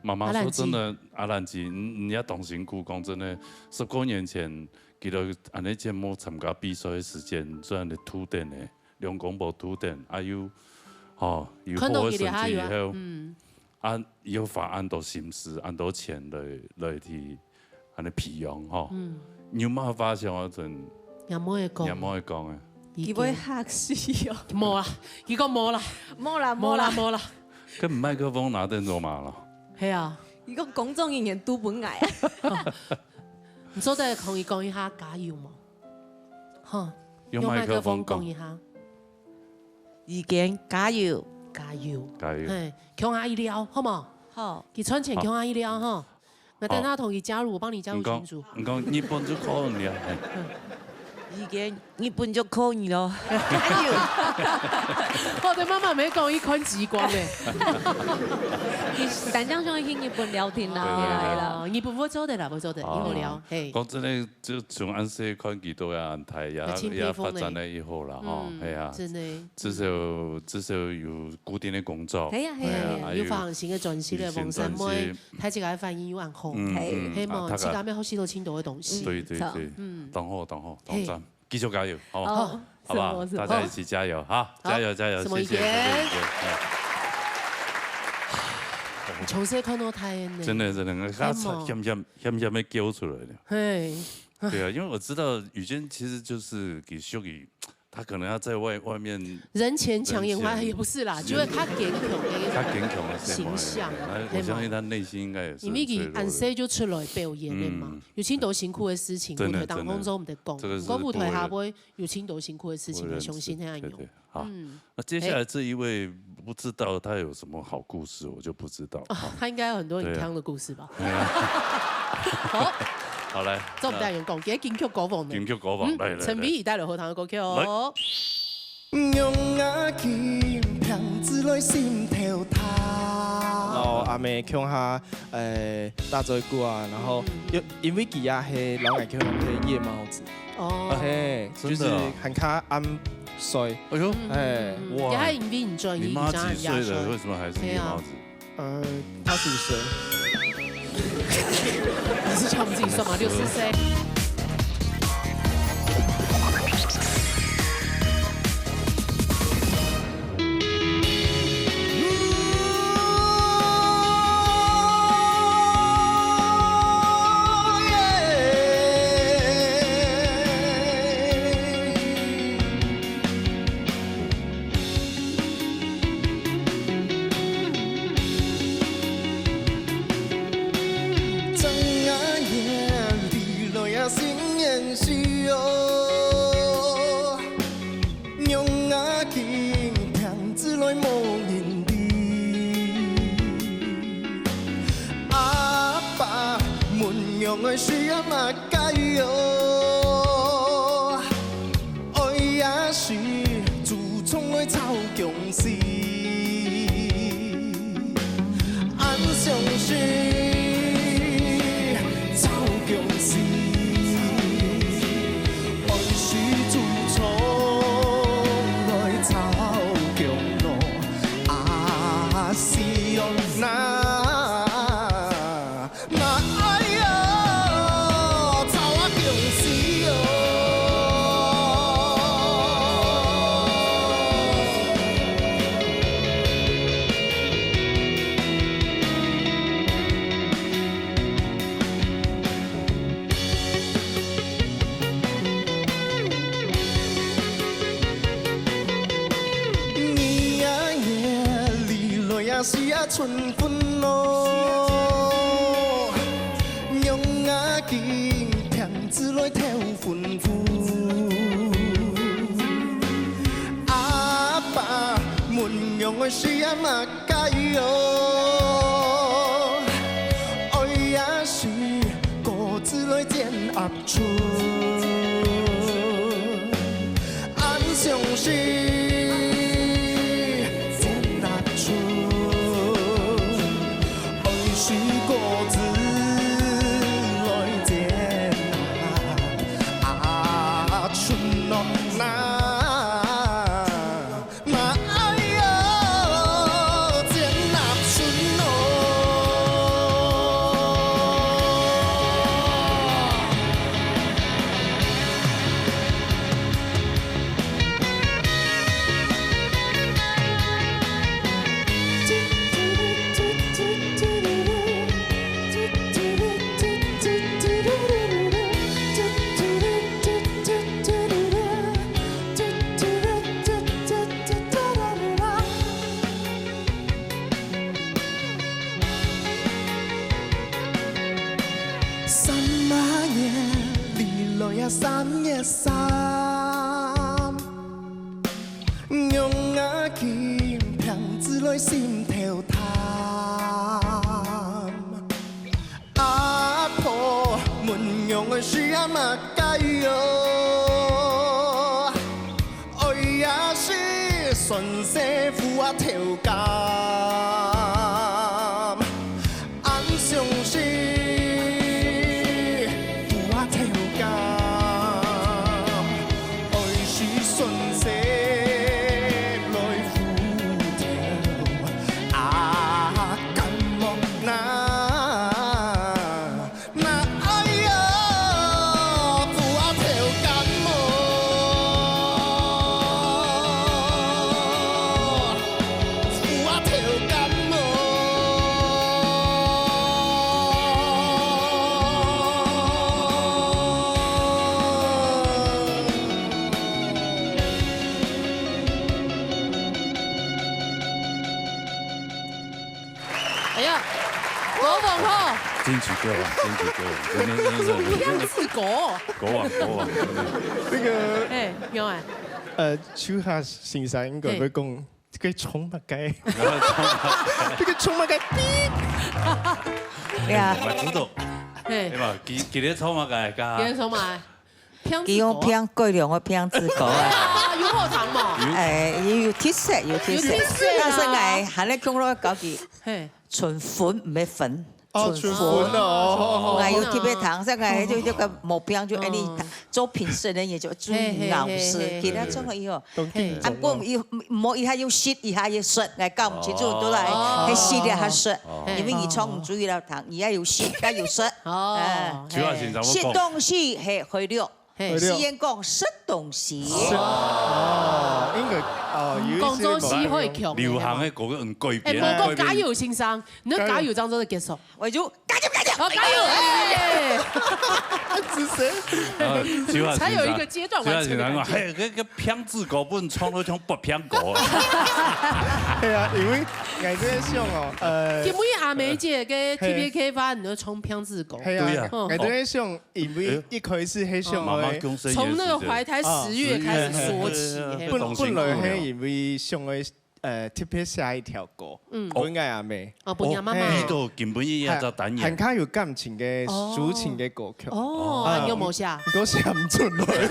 C: 媽媽說真的，阿蘭姐，你也動心苦，講真的，10多年前，記得安尼節目參加比賽嘅時間，雖然你土電嘅。兩公婆土電，有好嘅成績以後，以後發按到心思，按到錢來去安尼培養吼。你有冇發現嗰陣？
D: 也冇會講
C: 嘅。
F: 佢會嚇死哦！
D: 冇啦，佢講冇啦。
C: 跟麥克風拿定做嘛咯？
D: 係啊，
F: 佢講公眾人員都本捱啊！
D: 唔做得同佢講一下加油嘛？嚇，用麥克風講一下。
E: 意見加油，
C: 係，
D: 強下醫療好冇？
B: 好，
D: 给存钱给阿姨了哈。那等他同意加入，我帮你加入群组。
C: 你讲日本就可能了。
E: 日本就可以咯。
D: 我的妈妈没讲一款极光诶。
F: 胆江兄去日本聊天啦，
D: 係啦，日本我做的啦，我做的，英語聊。
C: 講真咧，就從安西款幾多呀安泰也發展咧以後啦，吼，係啊，
D: 真的，
C: 至少有固定嘅工作，
F: 係啊，
D: 有發行嘅專輯咧，黃山妹睇自己反應有眼紅，希望自己咩好似到青島嘅東西。
C: 對，當好，當讚，繼續加油，好嘛？好吧，大家一起加油，好，加油，謝謝。
D: 從細看到太呢，
C: 真的，他險的叫出來了。
D: 對
C: 啊，因為我知道宇娟其實就是給秀宇，他可能要在外面
D: 人前搶眼花，也不是啦，就是他堅強的形象。
C: 我相信他內心應該也是。
D: 因為佢安西就出來表演的嘛，有青島辛苦的事情，舞台當中唔得講，講舞台下邊有青島辛苦的事情，我相信那樣有。
C: 好，那接下來這一位不知道他有什麼好故事，我就不知道。
D: 他應該有很多很香的故事吧？
C: 好來，
D: 做唔大人講，記得金曲歌王呢？
C: 金曲歌王，來，
D: 陳美儀帶來好聽嘅歌曲哦。
G: 阿妹唱下大嘴鼓啊，然後因為佢啊係老愛唱嘅夜貓子，嘿，就是很卡安衰。
C: 哎呦，
G: 哎，
D: 哇！他因為唔專業，
C: 你媽幾歲了？為什麼還是夜貓子？
G: 他5歲。
D: 你是叫我們自己算嗎？64歲。
H: 春分咯，娘啊见骗子来跳婚夫，阿爸问娘的是阿嘛该哟，爱也是果子来煎鸭春，俺相信。娘啊，見騙子來心頭塌。
D: 哎呀，国王吼，
C: 金曲歌王，金曲歌王，真的
D: 样子国
C: 王，
G: 那个
D: 哎，有哎，
G: 手下先生应该要讲这个葱麻鸡，这个葱麻鸡，
E: 呀，
C: 我知道，
D: 嘿，
C: 对吧？今日葱麻鸡加，
D: 今日葱麻，
E: 佢用偏贵良嘅偏子狗啊，
D: 啊，有荷糖嘛？
E: 有鐵色，但是我行咧講咯，搞住
D: 嘿，
E: 純粉唔係粉。
G: 純粉哦，
E: 我有特別糖，所以我就這個毛邊就安尼做平時咧，也就做牛絲，其他種可以哦。啊，不過唔好一下要濕，一下要濕，我搞唔清楚到來係濕定係濕，因為二廠唔注意到糖，而家要濕，而家要濕。
C: 哦，
E: 濕東西係去了。是應講濕東西。
G: 哦，應該
D: 廣州市可以強。
C: 流行嘅嗰個唔改變。
D: 誒，我講加油先生，你加油當中就結束。
E: 為咗加油，
D: 加油！
G: 是誰？
D: 才有一個階段完成。
C: 係個偏子狗不能創到種不偏狗。
G: 係啊，因為我這想哦，
D: 因為阿梅姐嘅 TPK 發，你都衝偏子狗。
G: 係啊，我這想，因為一開始係想
D: 從那個懷胎10月開始說起。
G: 本來係因為想嘅特別下一條歌，本愛阿妹。
D: 哦，本愛媽媽。
C: 呢度根本已經有單元。
G: 很卡有感情嘅抒情嘅歌曲。
D: 哦，有冇寫？
G: 我寫唔出來。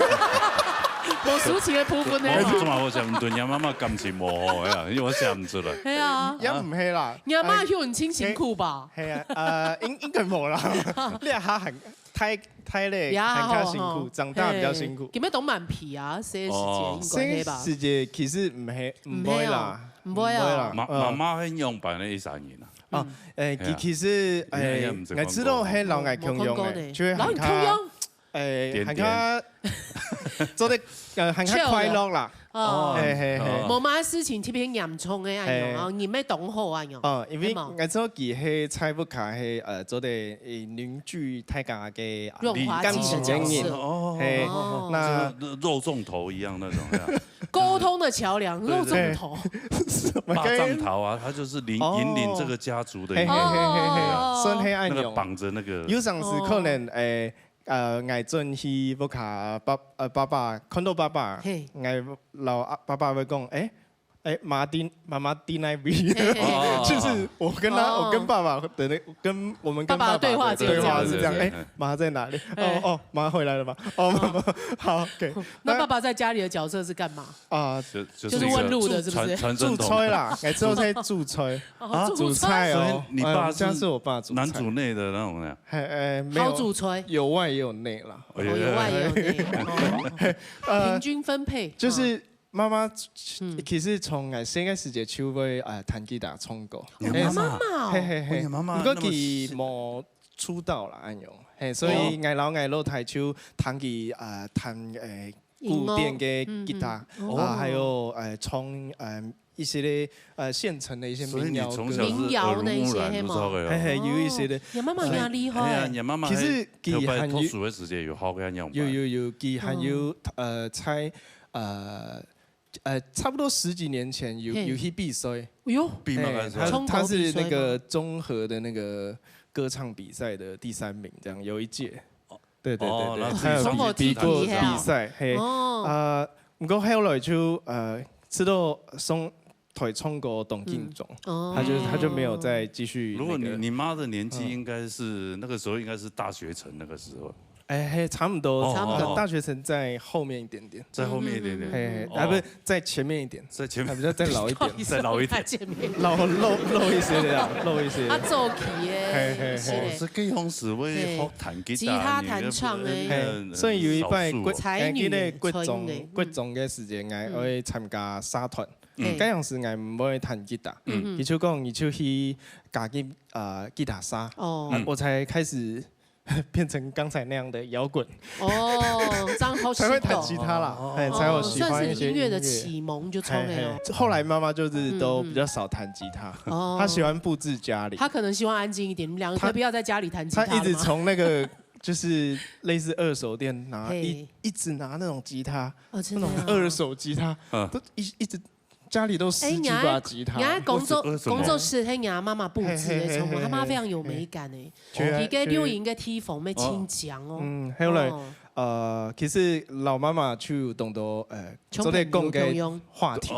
D: 冇抒情嘅部分咧。
C: 我仲話我寫唔對，阿媽媽感情冇呀，因為我寫唔出來。
D: 係啊。
G: 也唔係啦。
D: 你阿媽很辛苦吧？
G: 係啊，應該冇啦。你下很太累，很較辛苦，長大比較辛苦。
D: 咁樣懂蠻皮啊，這些時節應該吧？
G: 時節其實唔會啦，
D: 唔會啊。
C: 媽媽很用版的一三年啊。
G: 哦，其實我知道係老外共用嘅，就係很較很較做得很較快樂啦。
D: 哦，冇乜事情特別嚴重嘅樣，然後你咩懂好啊樣。
G: 哦，因為我做佢係菜不卡係做得凝聚大家嘅感情經驗。哦，那
C: 肉粽頭一樣那種。
D: 溝通的橋梁，肉粽頭。
C: 八丈頭啊，他就是引領這個家族的。
G: 算係按用。
C: 綁着那個。
G: 有陣時可能我進去屋卡爸爸看到爸爸，我老爸爸會講，媽媽啲那邊，就是我跟爸爸的跟我們跟爸爸對話是這樣，媽在哪裡？哦，媽回來了嗎？哦，好，
D: 那爸爸在家裡的角色是幹嘛？就是問路的，是不是？
G: 煮菜啦，我之後在煮菜，煮菜哦。
C: 你爸
G: 是我爸煮菜，
C: 男主內的那種的。
G: 沒有。
D: 好煮菜，
G: 有外也有內啦。
D: 有外也有內。平均分配。就是媽媽其實從細個時節就會彈吉他唱歌。
C: 媽媽，
G: 不過佢冇出道啦，咁樣，所以我老睇就彈佢彈古典嘅吉他，還有唱一些的現成的一些民謠歌，
D: 民謠那些嘛，
G: 有一些的。
D: 你媽媽也厲害。
G: 其實佢還有佢還有猜差不多10幾年前有去比賽，他是那個綜合的那個歌唱比賽的第3名，這樣有一屆。對，他有比過比賽，不過後來就知道上台唱過董建中，他就沒有再繼續。
C: 如果你媽的年紀應該是那個時候應該是大學城那個時候。
G: 差不多，大學城在後面一點點，
C: 在後面一點點，
G: 不是在前面一點，
C: 在前面，
G: 比較再老一點，
C: 再老一點，
G: 露一些的，露一些。
D: 他做起耶，
C: 是跟紅時會學彈吉
D: 他彈唱誒，
G: 所以有一擺國中嘅時間，我會參加沙團，嗰陣時我唔會彈吉他，佢就講你就去加吉吉他沙，我才開始。變成剛才那樣的搖滾
D: 哦，這樣好，
G: 才會彈吉他啦，才有喜歡一些
D: 音樂的啟蒙就從沒有。
G: 後來媽媽就是都比較少彈吉他，她喜歡佈置家裡，
D: 她可能希望安靜一點，你們兩個可以不要在家裡彈吉他。
G: 她一直從那個就是類似二手店拿一直拿那種吉他，那種二手吉他，都一直。家里都十几把吉他。
D: 人家工作室嘿，人家妈妈布置的，从他妈非常有美感诶。一个六音个梯缝咩清讲哦。
G: 后来其实老妈妈去懂得做点供给话题，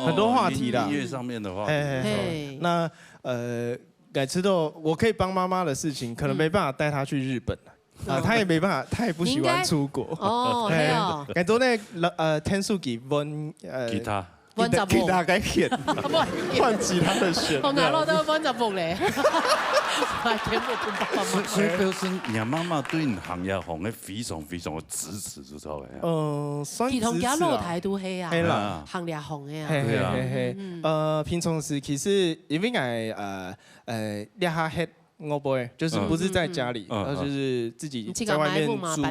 G: 很多话题啦。
C: 音乐上面的话题。
G: 那改知道我可以帮妈妈的事情，可能没办法带她去日本她也没办法，她也不喜欢出国。
D: 哦，
G: 改做那天数给温
C: 吉他。
G: 吉他该选，换吉他的选。
D: 我拿到都温十步嘞，
C: 所以表示你妈妈对你行业行嘅非常的支持，知道嘅。
G: 算支持啊。
D: 其他露台都係啊，
G: 係啦，
D: 行列行嘅啊。
G: 係。平常時其實因為練下 head 我不會，就是不是在家裡，就是自己在外面租。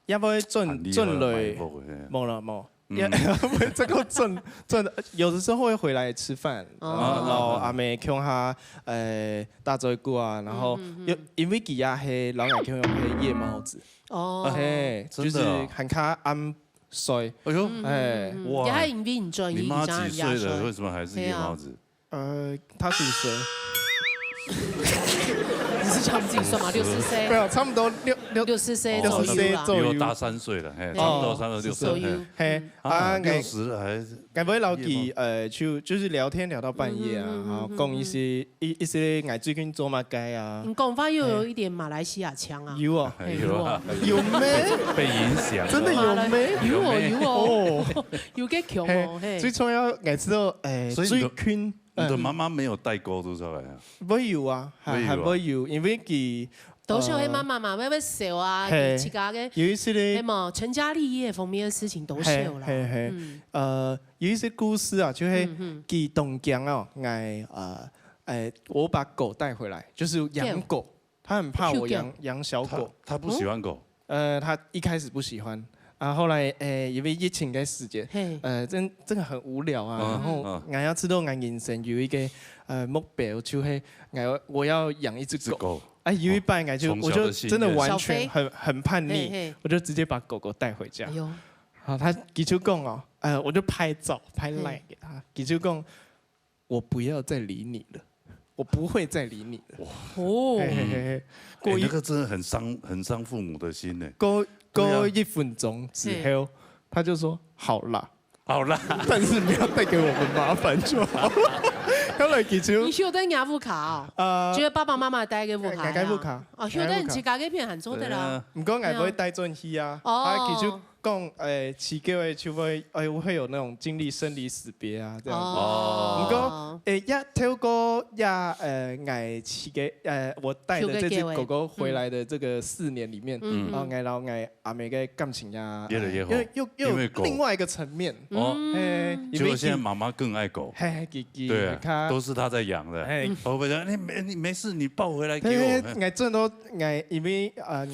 G: 要不會賺累，冇啦冇。这个赚，有的时候会回来吃饭，然后阿妹叫他大嘴骨啊，然后因为吉亚黑老外叫用夜猫子，嘿，就是很卡安衰，
C: 哎呦，
D: 哇，因为你专业，
C: 你妈几岁了？为什么还是夜猫子？
G: 她50岁。
D: 你是差不多算吗？60岁？
G: 没有，差不多
D: 60岁
G: 左右，
C: 比我大3岁了，嘿，差不多36岁，
G: 嘿
C: ，60了还是。
G: 该不会老几就是聊天聊到半夜啊，然后讲一些我最近做嘛该啊。
D: 你讲法又有一点马来西亚腔啊。
G: 有啊，有没？
C: 被影响。
G: 真的有没？
D: 有有个强哦。
G: 最重要我知道最近。
C: 你的妈妈没有代沟都出来啊？
G: 不有啊，还不有，因为佢
D: 都是佢妈妈嘛，咩笑啊，自家嘅
G: 有一些咧，
D: 成家立业方面嘅事情都笑啦。
G: 有一些故事啊，就是佢东江哦，我把狗带回来，就是养狗，他很怕我养小狗，
C: 他不喜欢狗，
G: 他一开始不喜欢。後來因為疫情嘅時間，真的很無聊啊。然後我要知道我人生有一個目標，就是我要養一隻狗。有一半我就真的完全很叛逆，我就直接把狗狗帶回家。好，他給出講哦，我就拍照拍 like 給他，給出講我不要再理你了，我不會再理你了。
D: 哦，
C: 那個真的很傷父母的心呢。
G: 過1分鐘之後，他就說好啦，
C: 好啦，
G: 但是不要帶給我們麻煩就好。後來記住，
D: 你曉得亞夫卡哦，覺得爸爸媽媽帶嘅副卡，
G: 帶副卡，
D: 哦，曉得人自家嘅片很做得啦。
G: 唔過我不會帶轉去啊，記住講飼狗嘅就會會有那種經歷生離死別啊，這樣子。唔過一透過我帶的這隻狗狗回來的這個4年裡面，然後阿妹嘅感情呀，又有另外一個層面。
C: 結果現在媽媽更愛狗，對啊，都是她在養的。我會講你沒事，你抱回來給我。
G: 我轉到因為我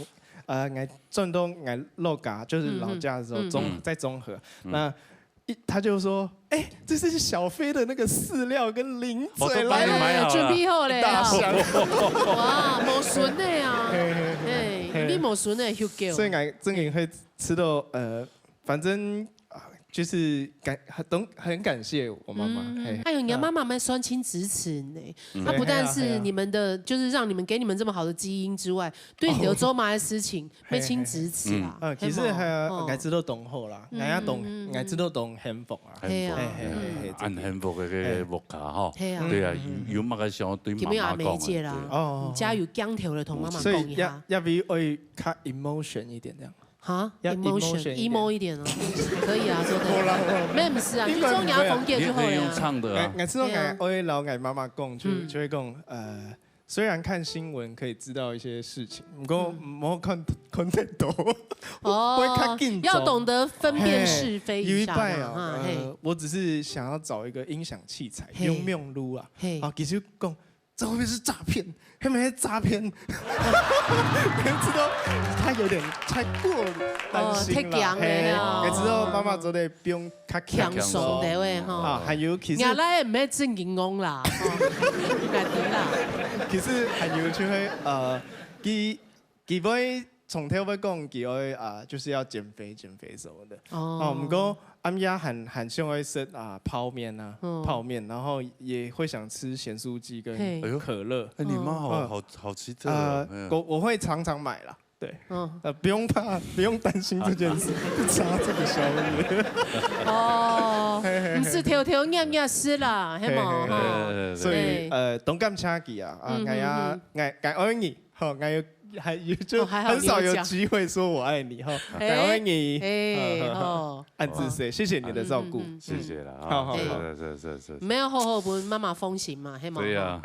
G: 轉到我老家，就是老家的時候，在中和，那他就說，這是小飛的那個飼料跟零嘴來了，
D: 準備好了，
G: 大箱，
D: 哇，冇筍的啊，你冇筍的休狗，
G: 所以我真的會吃到反正。就是很感謝我媽媽。
D: 還有你的媽媽們酸親支持呢，她不但是你們的，就是讓你們給你們這麼好的基因之外，對你的做馬的事情會親支持啦。
G: 其實係我知道懂好啦，我知道懂幸福啊。
C: 按幸福嘅物價吼，對啊，有乜嘅想對媽媽講啦。
G: 哦，
D: 家有姜條的同媽媽講一下。
G: 要比會較 emotion 一點這樣。
D: 哈 ，emotion，emo 一點哦，可以啊，做得。咩唔是啊？就中牙縫嘅就好
C: 用唱的啊。
G: 我知道我會老我媽媽講，就會講雖然看新聞可以知道一些事情，不過唔好看太多。
D: 哦，要懂得分辨是非一下。
G: 我只是想要找一個音響器材，用命錄啊。其實講。這會不會是詐騙？會不會是詐騙？你知道他有點太過擔心了。你知道媽媽做得不用較強壯的喂哈。還有其實。
D: 原來唔係正經講啦，
G: 其實還有就會佢會从头要讲，几位就是要减肥什么的。哦，不过俺家很想要吃泡面泡面，然后也会想吃咸酥鸡跟可乐。
C: 你妈好奇特。
G: 我会常常买啦。对，不用怕，不用担心这件事，不差这个宵夜。
D: 哦，不是条条硬硬吃啦，系嘛？
G: 所以东干车记啊，爱爱你，好爱。就很少有机会说我爱你哈，感恩你，暗自 say， 谢谢你的照顾，
C: 谢谢了
G: 好，
D: 是，没有厚不妈妈风行嘛，黑毛，
C: 对呀，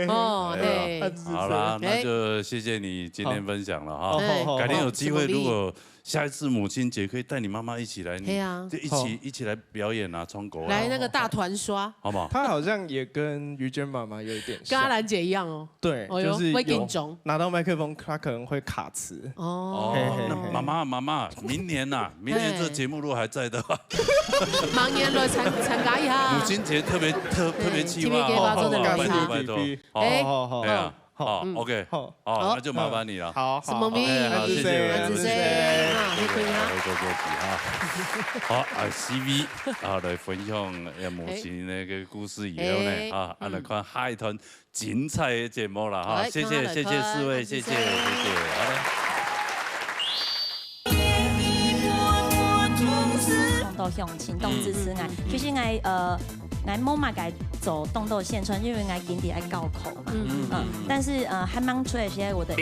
D: 哦，对，
C: 好啦，那就谢谢你今天分享了哈，改天有机会如果。下一次母亲节可以带你妈妈一起来，就一起来表演啊，唱歌
D: 来那个大团刷，
C: 好不好？
G: 她好像也跟于娟妈妈有一点像，
D: 跟阿兰姐一样哦。
G: 对，就是拿到麦克风，她可能会卡词。
C: 哦，那妈妈，明年这节目如果还在的话，
D: 明年来参加一下
C: 母亲节特别企划，拜托，好。好 ，OK， 好，那就麻烦你了。
G: 好，
D: 什么名？
C: 好，谢谢，
D: 谢谢，
C: 好，CV 来分享母亲那个故事以后呢，来看下一团精彩的节目了哈，谢谢四位，谢谢，好嘞。
B: 动到向前，动支持爱，就是爱俺冇嘛该走动到县村，因为俺今年爱高考嘛，但是还蛮出来些我的。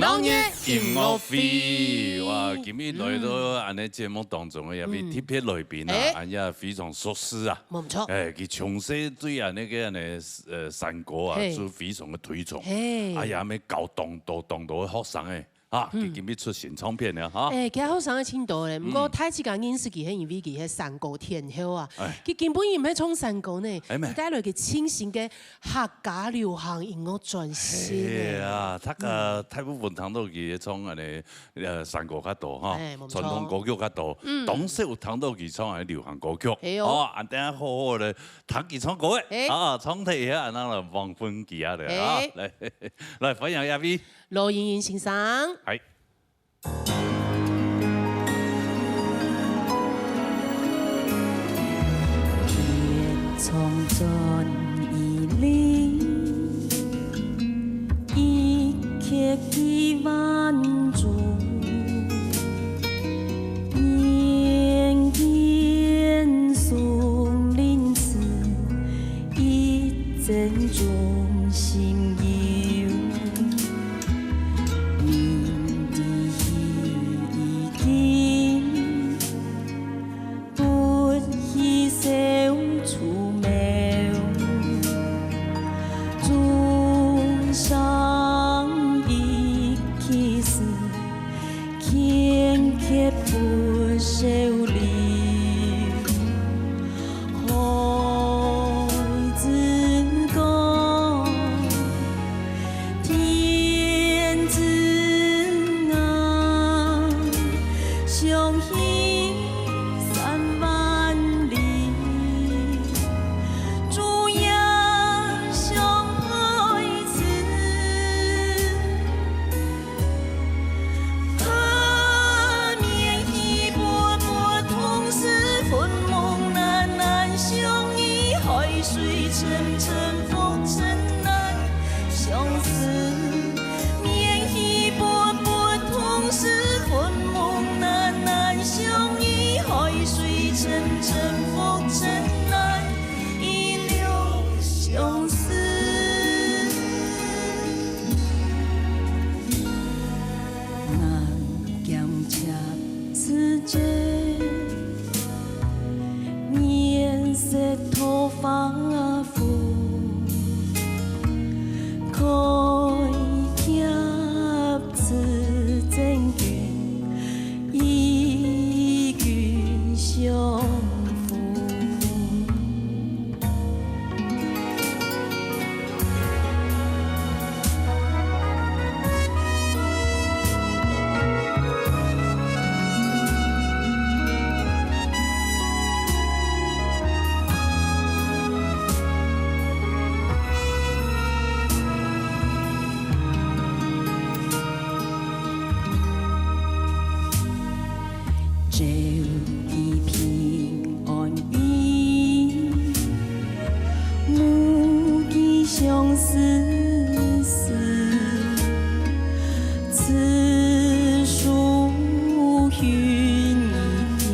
C: 农业音乐会，哇！今日来到安尼节目当中，也为特别来宾啊，也非常熟悉啊。
D: 冇错。
C: 佢从小对安尼个山歌啊，都非常的推崇。哎呀，咩教动到的学生诶。佢今日出新唱片了哈！
D: 佢好上个青岛咧，不过太子讲认识佢，係因為佢係山歌天后啊。佢根本唔係唱山歌呢，佢帶來佢清新嘅客家流行音樂轉型。
C: 係啊，大部分聽到佢唱安尼山歌較多哈，傳統歌曲較多。當時有聽到佢唱安尼流行歌曲。啊，等下好好咧，聽佢唱歌嘅。唱題下，安那黃昏記下咧啊！來歡迎阿 V。
D: 羅盈盈先生，
C: 係。
B: 從盡以離，一刻一萬株，年年松林寺，一陣中心遊。相扶。祝伊平安意，无吉祥事事，此树云意，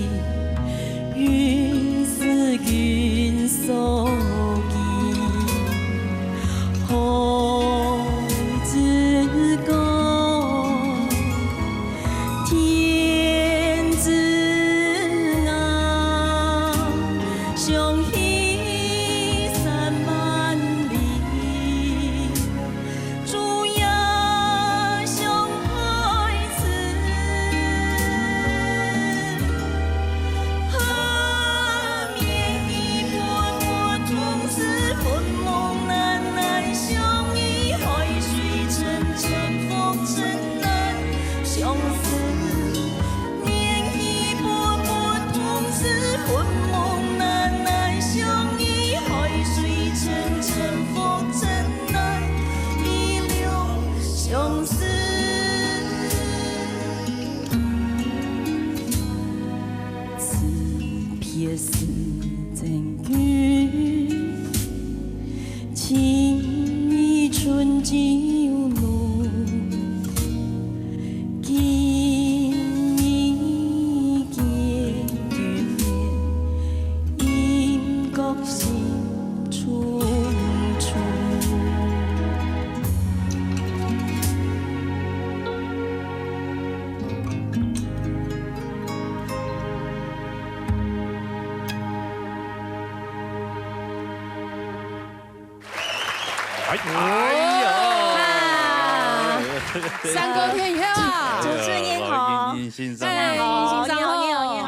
B: 于是云所记，好子讲天之涯，相依3万里，主呀相爱此，何面一波波同是魂梦难难相依，海水沉沉风尘难相思。面一波波同是魂梦难难相依，海水沉沉风尘难遗留相思。此撇是真句，情意春酒浓，今已见月，因觉心匆匆。
C: 哎呀，
D: 三哥天以后啊，
B: 主持人好，
C: 欣欣赏
D: 哎
B: 好，
D: 欣赏
B: 你好，你好，你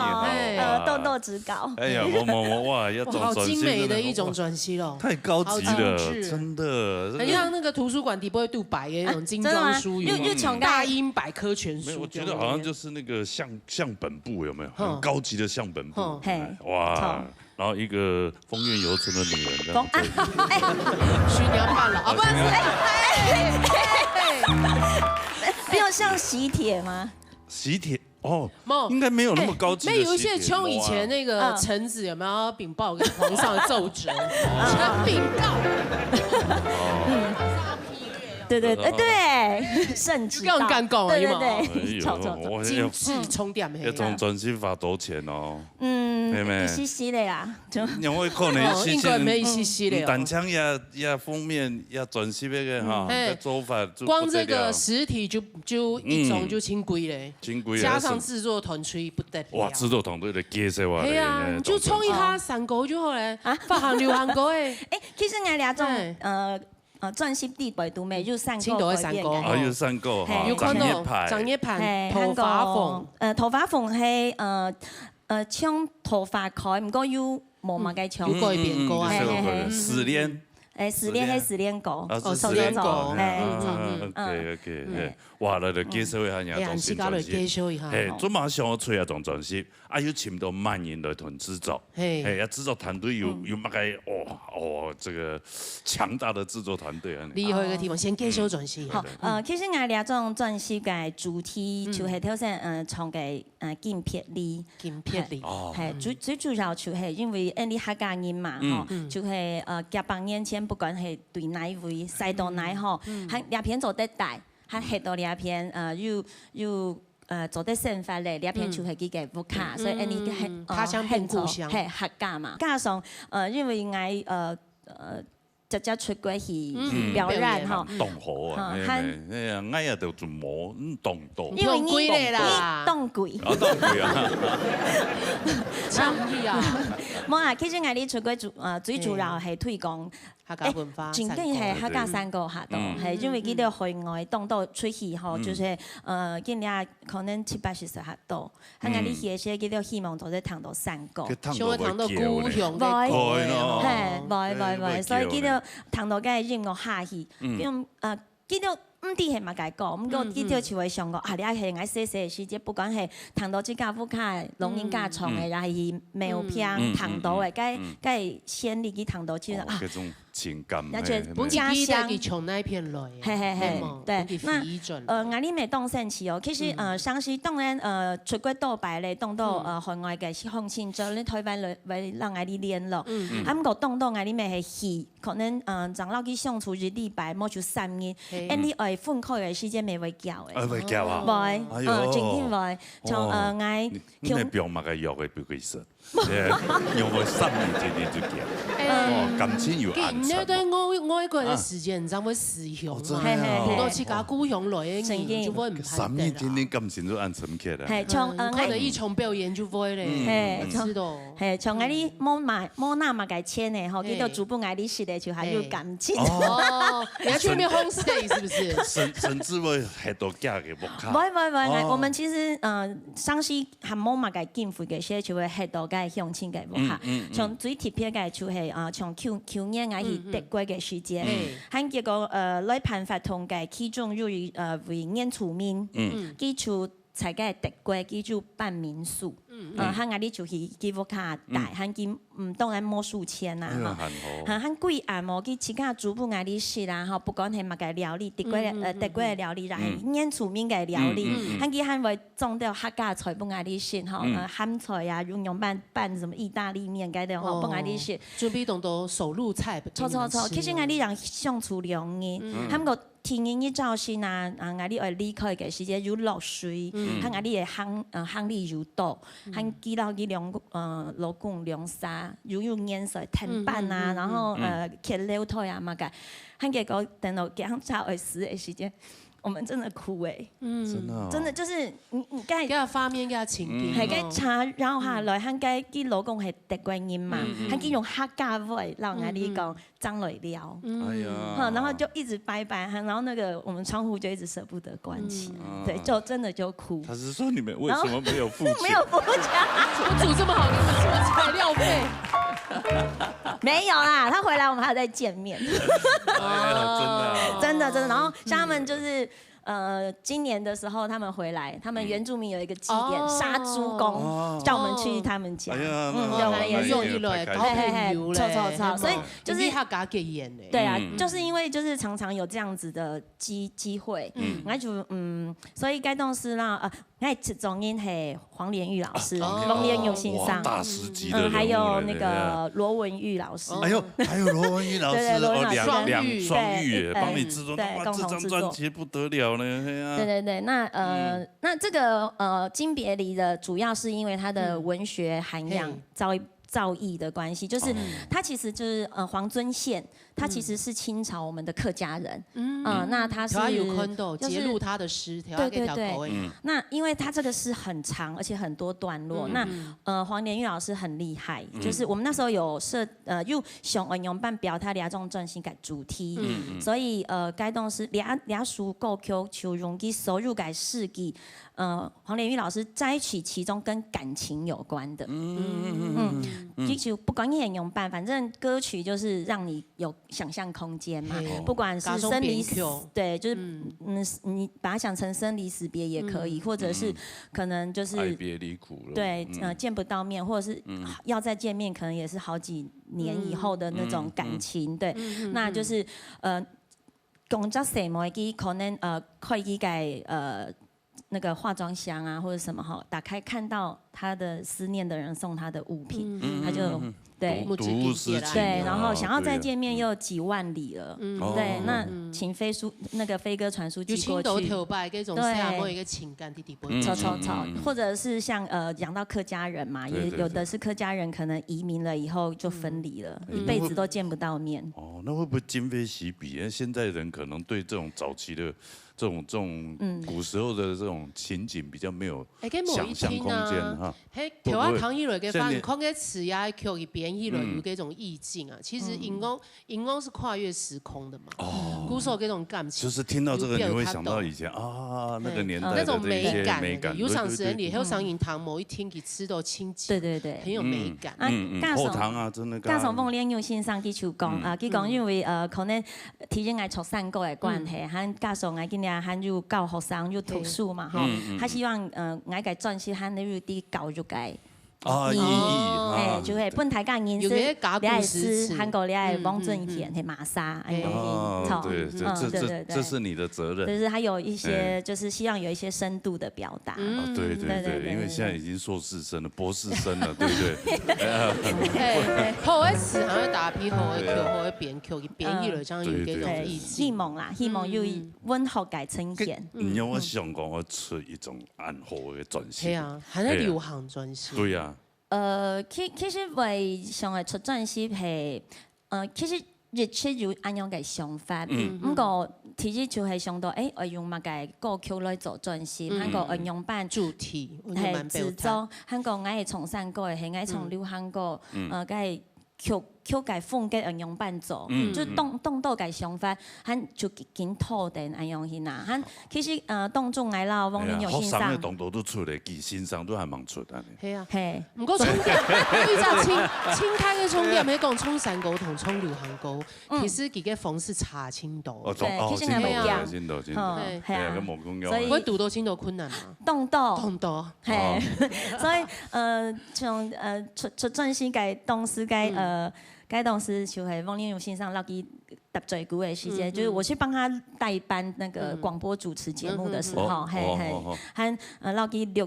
D: 好
B: 好，豆豆指导。
C: 哎呀，哇，要
D: 哇，好精美的一种转型哦，
C: 太高级
D: 好
C: 了，
D: 精致
C: 真的，
D: 很像那个图书馆底部会镀白的那种精装书，有没有
B: 又穷
D: 大英百科全
C: 没有，
D: 书，
C: 我觉得好像就是那个相本部有没有？很高级的相本部
D: 嗯，
B: 嘿
C: 哇，然后一个风韵犹存的女人这样子，
D: 徐娘半老啊，不是，
B: 不要像喜帖吗？
C: 喜帖哦
D: 没，
C: 应该没有那么高级的喜帖。
D: 有一些像以前那个臣子有没有禀报给皇上的奏折？禀告。
B: 对对对对，圣旨
D: 这样干够
B: 对
D: 有
B: 对
D: 没
B: 对，错错错，
D: 精致充点的，
C: 要从专心发多钱哦，妹
B: 一
C: 妹，
B: 丝丝的啦，就
C: 因为可能
D: 应该没一丝丝的哦
C: 单枪也封面也专心那个哈，
D: 哎
C: 做法就
D: 光这个
C: 不得了
D: 实体就一种就轻贵嘞，
C: 金龟
D: 加上制作团队不得了。
C: 哇，制作团队的介绍啊，
D: 哎呀，你就冲一下山歌就好嘞，发行流行歌诶。
B: 哎，其实俺俩种
D: 哎
B: 专辑地北都没就三
D: 青岛的山歌
C: 还有三个哈，
D: 有看到
C: 牌，
D: 长叶盘、头发缝，
B: 头发缝係搶頭髮開，唔過要冇乜嘅搶。
D: 有改變過啊，
C: 失戀。
B: 失戀係失戀歌，
C: 失戀歌
B: ，OK，
C: 哇，嚟介紹一下人家新專輯，係做馬上我吹一張專輯，啊要請到萬人來團製作，係啊製作團隊有乜嘅這個強大的製作團隊啊！
D: 厲害嘅地方，先介紹專輯。
B: 好，其實我哋種專輯嘅主題就係頭先唱嘅見撇離，係最主要就係因為你客家人嘛，就係夾百年前。不管係對哪一位賽道哪好，佢兩片做得大，佢學到兩片要做得生發咧，兩片就係佢嘅副卡，所以你係
D: 他鄉變故鄉，
B: 係客家嘛。加上因為我直接出國去表演吼，
C: 動河啊，哎呀，哎呀就做模動多，
B: 因為
D: 貴咧啦，
B: 動貴，
C: 動貴啊，
D: 倡議啊，
B: 冇啊，其實我哋出國最主要係推廣。
D: 客家文化，
B: 真正係客家山歌客到，係因為佢哋海外當到出去吼，就是今年可能7、80歲客到，喺我哋寫些佢哋希望做啲彈到山歌，
D: 想要彈到故鄉嘅
B: 歌，係，所以佢哋彈到嘅音樂下去，咁佢哋唔啲係乜嘅歌，咁個佢哋就會想講，你係我寫嘅時節，不管係彈到啲家父卡、龍音家唱嘅，又係苗片彈到嘅，梗係先你去彈到，其實
C: 情感。
B: 而且家乡
D: 从那片来，
B: 嘿嘿嘿，对，那我哋未当生气哦，其实上次当然出国倒摆咧，当到海外嘅乡亲做咧台湾为让我哋联络，啊，唔过当到我哋咪系去，可能长老去相处一礼拜，冇就3日，你爱分开嘅时间咪会叫嘅，
C: 会叫啊，
B: 会，正经会，像我，
C: 你那表嘛个药嘅不会说，用我3年1年就叫，感情有暗沉。
D: 那段外國嘅時間，你知會使用嘛？我去家故鄉來嘅年就會唔拍
C: 3年1年感情都暗沉起來。
B: 係從
D: 可能一場表演就會咧，知道？
B: 係從啲摩納嘛嘅簽嘅，嗬，佢都逐步嗌啲事咧，就係要感情。
D: 哦，你要去那邊 homestay 是不是？
C: 甚至會係到假嘅木卡。
B: 唔，我們其實上次係摩嘛嘅經費嘅些，就會係到嘅鄉親嘅木卡。從最特別嘅就係從去年我去德國嘅時間，喺結果來辦法同嘅其中有為原住民，佢就在嘅德國佢就辦民宿，喺我哋就去基福卡大，喺佢當然冇數錢啦，喺貴啊冇佢其他逐步我哋食啦，嚇，不管係乜嘅料理，德國嘅料理，然後原住民嘅料理，喺佢係會種到客家菜幫我哋食，嚇，鹹菜啊，用拌什麼意大利麵嗰啲，嚇，幫我哋食。
D: 準備當到手路菜。
B: 錯，其實我哋人相處2年，喺個天然嘅照先啊，我哋愛離開嘅時間要落水，喺我哋嘅行李要多，喺幾樓嘅老公涼沙，要顏色天板啊，然後揭樓台啊嘛嘅，喺結果等到檢查20嘅時間。我們真的哭哎，真的就是你該
D: 給他畫面，給他情景，
B: 係該查，然後下來，佢該佢老公係德國人嘛，佢用客家話，然後我哋講張來了，哎呀，然後就一直拜，然後那個我們窗戶就一直捨不得關起，對，就真的就哭。
C: 他是說你們為什麼沒有付錢？
B: 沒有付錢，
D: 我煮這麼好，你們什麼材料費？
B: 沒有啦，他回來我們還有再見面。真的，然後像他們就是今年的時候他們回來，他們原住民有一個祭典殺豬公，叫我們去他們家，
D: 我們也用一類高配油嘞，
B: 錯，所以就是
D: 他給給演嘞。
B: 對啊，就是因為就是常常有這樣子的機會，我就所以該當時啦，我其中間係黃連玉老師，黃連玉先生，
C: 大師級的人物，
B: 還有那個羅文玉老師，
C: 哎呦，還有羅文玉老師，兩雙玉，幫你製作，
B: 對，共同製作，
C: 專輯不得了呢，
B: 對，那這個金別離的主要是因為它的文學涵養造詣的關係，就是他其實就是黃遵憲，他其實是清朝我們的客家人，那他是
D: 揭露他的詩，
B: 對，那因為他這個詩很長，而且很多段落，那黃連玉老師很厲害，就是我們那時候有用上運用辦表他兩種專心嘅主題，所以該當時兩首歌曲就容易收入該詩句，黃連玉老師摘取其中跟感情有關的，就不管你用辦，反正歌曲就是讓你有想象空間嘛，不管是生離死，對，就是你把它想成生離死別也可以，或者是可能就是
C: 愛別離苦了，
B: 對，見不到面，或者是要再見面，可能也是好幾年以後的那種感情，對，那就是工作什麼嘅可能可以給那個化妝箱啊，或者什麼哈，打開看到他的思念的人送他的物品，他就對，對，然後想要再見面又幾萬里了，對，那請那個飛鴿傳書寄過去，對，吵，或者是像講到客家人嘛，也有的是客家人可能移民了以後就分離了，一輩子都見不到面。
C: 哦，那會不會今非昔比？現在人可能對這種早期的這種古時候的這種情景比較沒有想象空間哈。
D: 喺條啊講起來嘅話，你看嘅詞呀曲入邊起來有嗰種意境啊。其實熒光是跨越時空的嘛。古時候嗰種感情。
C: 就是聽到這個你會想到以前啊，那個年代
D: 那種美
C: 感。
D: 有上時你喺上銀堂某一天佢吃到清潔，
B: 對，
D: 很有美感。
C: 後堂啊，真的。
B: 加上鳳蓮有先生佢就講佢講因為可能體現愛出山歌嘅關係，和加上愛今年還有教學生有讀書嘛，哈，他希望愛個專心和你啲教育嘅哎，就係本台嘅人是你係詩，韓國你係汪俊賢，係瑪莎，哎，
C: 對，這是你的責任。
B: 就是還有一些，就是希望有一些深度的表達。
C: 對，因為現在已經碩士生了，博士生了，對不對？
D: 好嘅詞，還會打批，好嘅曲，好嘅編曲，編譯了，將有嗰種意思。
B: 希望啦，希望有文學嘅呈現。
C: 唔有我想講，我出一種暗號嘅轉型。
D: 係啊，係咧流行轉型。
C: 對啊。
B: 其實為上嘅出轉型係，其實日出有咁樣嘅想法，不過其實就係想到，我用乜嘅歌曲來做轉型，韓國用版
D: 主題
B: 係製作，韓國我係從山歌嘅，係我從流行歌，係曲嘅風格用版做，就動到嘅想法，佢就緊拖定咁樣去拿，佢其實當中嚟啦，汪林有先生，
C: 學生嘅動作都出嚟，其先生都係忙出嘅。
D: 係啊，係。唔過充電，你知道輕開嘅充電，你講衝山歌同衝流行歌，其實佢嘅方式差輕多。
B: 對，其實係唔一樣。
C: 係啊，咁冇咁樣。
B: 所以
D: 會讀到輕多困難嗎？
B: 動多，係。所以從出轉型嘅當時嘅該當時就係汪林有先生落去搭最久嘅時間，就是我去幫他代班那個廣播主持節目的時候，係落去錄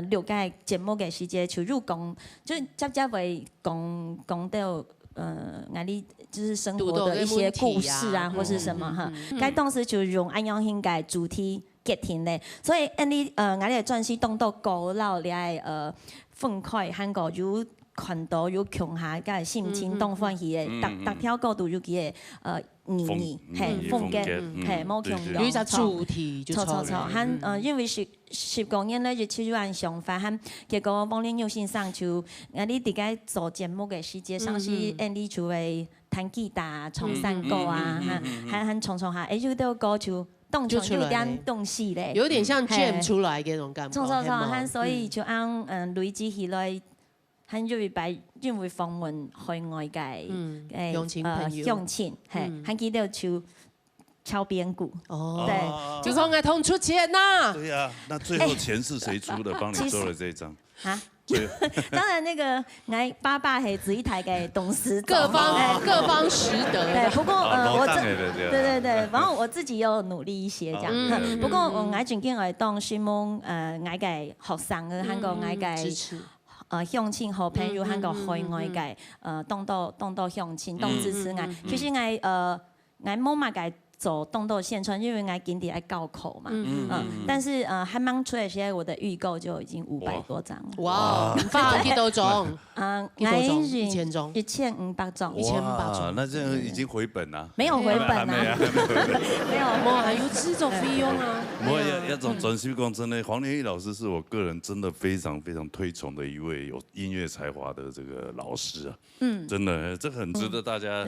B: 個節目嘅時間，就入講，就接會講到我哋就是生活的一些故事啊，或是什麼哈。該當時就用安陽興嘅主題結聽咧，所以我哋轉型動到高樓，你係憤慨韓國有。看到有強下嘅心情動歡喜嘅，特條角度有佢嘅意義，係風格，係冇強調。
D: 有一隻主題就錯。
B: 佢因為十公年咧就超有想法，佢結果汪林有先生就我哋啲個做節目嘅時節，上次你就會彈吉他、唱山歌啊，佢唱下，就到歌就動出有點東西咧，
D: 有點像 jam 出來嘅種感覺。
B: 佢所以就按累積起來。佢就會把因為訪問海外嘅鄉親，係佢記得就敲邊鼓。
D: 哦，對，就講愛同出錢呐。
C: 對呀，那最後錢是誰出的？幫你做了這一張。啊？
B: 當然，那個我爸爸係自己台嘅董事
D: 各方實得。
B: 對，不過對，然後我自己有努力一些，這樣。不過我最近係當希望我嘅學生嘅韓國我嘅。鄉親和朋友韓國海外嘅當到鄉親當支持我，其實我冇乜嘅做當到宣傳，因為我今年喺高考嘛，但是還蠻出嚟時，我的預購就已經500多張。
D: 哇！發幾多張
B: ？1500張。
D: 1500張。
C: 那這樣已經回本啦？
B: 沒有回本啊，沒有，
D: 還有這種費用啊。
C: 要種轉型講真的，黃連玉老師是我個人真的非常非常推崇的一位有音樂才華的這個老師啊。真的，這個很值得大家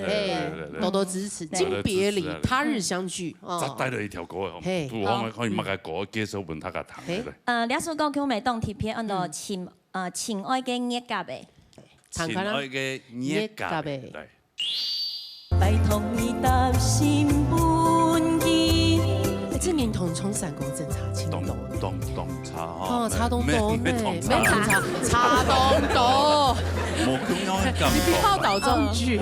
D: 多多支持。經別離，他日相聚。
C: 再帶了一條歌，我可以擘個歌，介紹本他個堂嚟。
B: 兩首歌曲咪當貼片，按到情愛嘅熱夾嘅。
C: 情愛嘅熱夾嘅。
B: 拜託你答心本意。
D: 這年同衝山歌真差錢多。
C: 差
D: 哦，差東多咩？咩差東多。
C: 冇咁樣咁。
D: 你不要倒中句。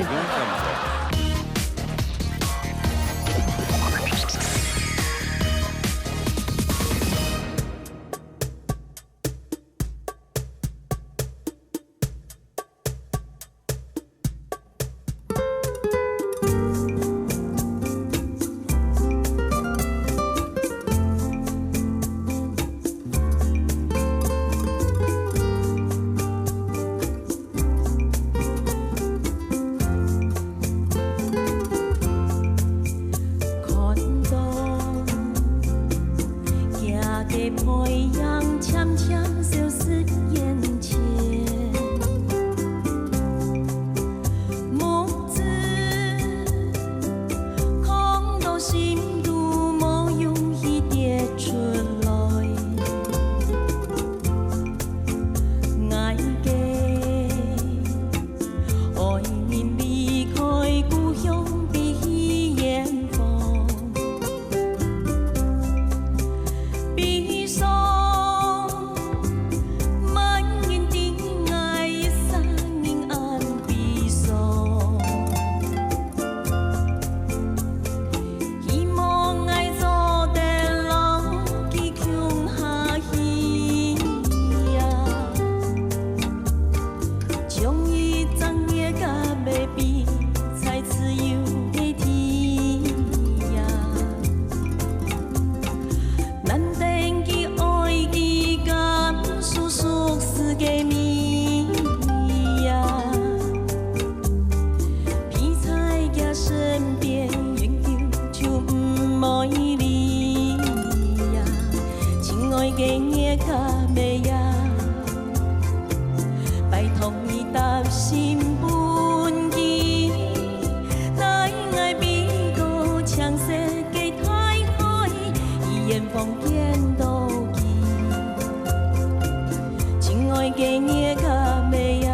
B: 爱的夜卡妹呀，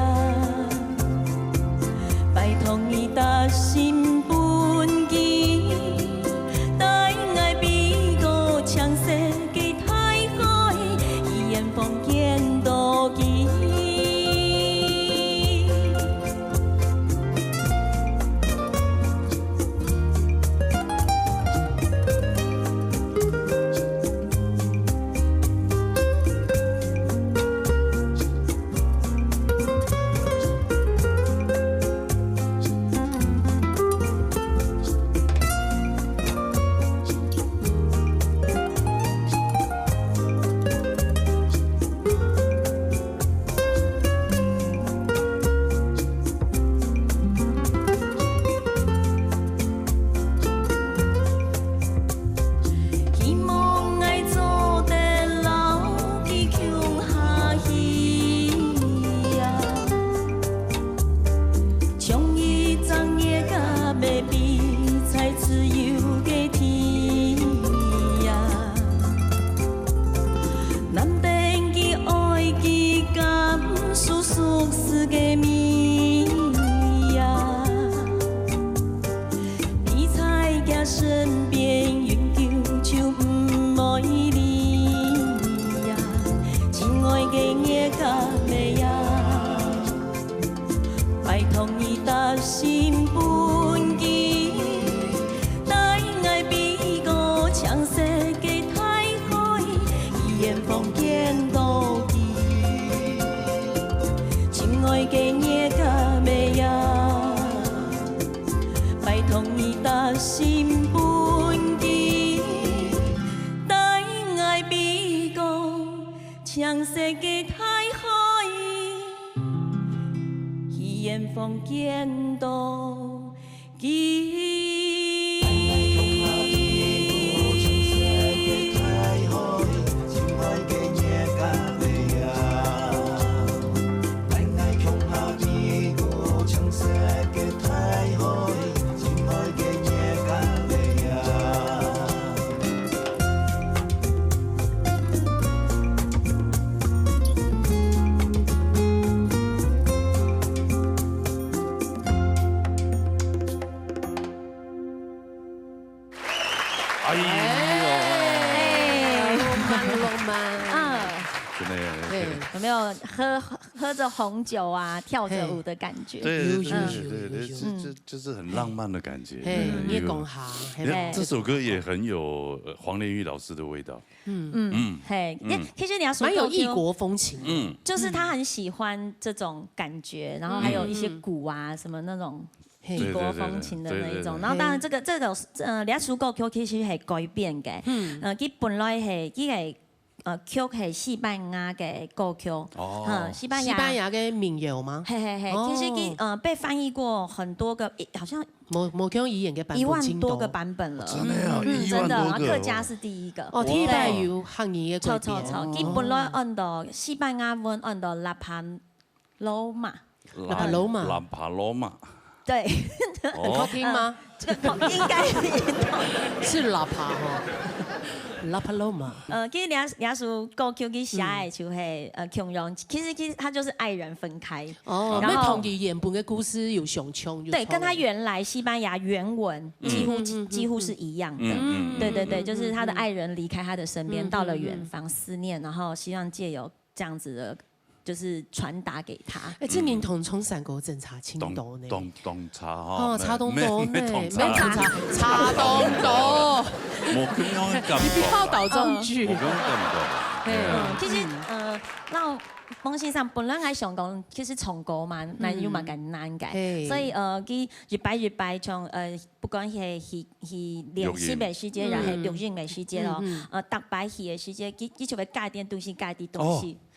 B: 拜托你的心本记，带爱比个强势给太海，一眼风见多记。向世界太海，一眼风见到记。有没有喝着红酒啊，跳着舞的感觉？
C: 对，这就是很浪漫的感觉。
D: 你也讲哈，
C: 这首歌也很有黄连玉老师的味道。
B: 嘿，其实你要说
D: 蛮有异国风情，
B: 就是他很喜欢这种感觉，然后还有一些鼓啊什么那种异国风情的那一种。然后当然这个你首歌曲其实係改編嘅，佢本來係曲係西班牙嘅歌曲，西班
D: 牙嘅民謠嗎？
B: 其實佢被翻譯過很多個，好像
D: 冇聽語言嘅版本
B: 1萬多個版本了，
C: 真的呀，
B: 真的，然後客家是第一個。
D: 哦，第一代有漢語嘅改編。
B: 佢本來按到西班牙文按到拉帕羅馬。對，
D: 很好聽嗎？
B: 這個應該
D: 是拉帕哈。拉帕羅馬，
B: 其實兩首歌曲佢寫嘅就係形容，其實他就是愛人分開。
D: 哦，然後同原本嘅故事有相衝。
B: 對，跟他原來西班牙原文幾乎是一樣的。對，就是他的愛人離開他的身邊，到了遠方思念，然後希望借由這樣子的。就是傳達給他。
D: 這年同沖山個正茶青島呢？
C: 凍茶哦，
D: 茶凍島呢？咩茶凍島？
C: 冇咁樣嘅感覺。
D: 你報導中句。
C: 冇咁樣感覺。
B: 其實那夢先生本來係想講，其實從歌嘛，那要嘛更難解，所以佢越擺從不管係連西北世界，然後錄音嘅世界咯，搭擺戲嘅世界，佢就會加點東西。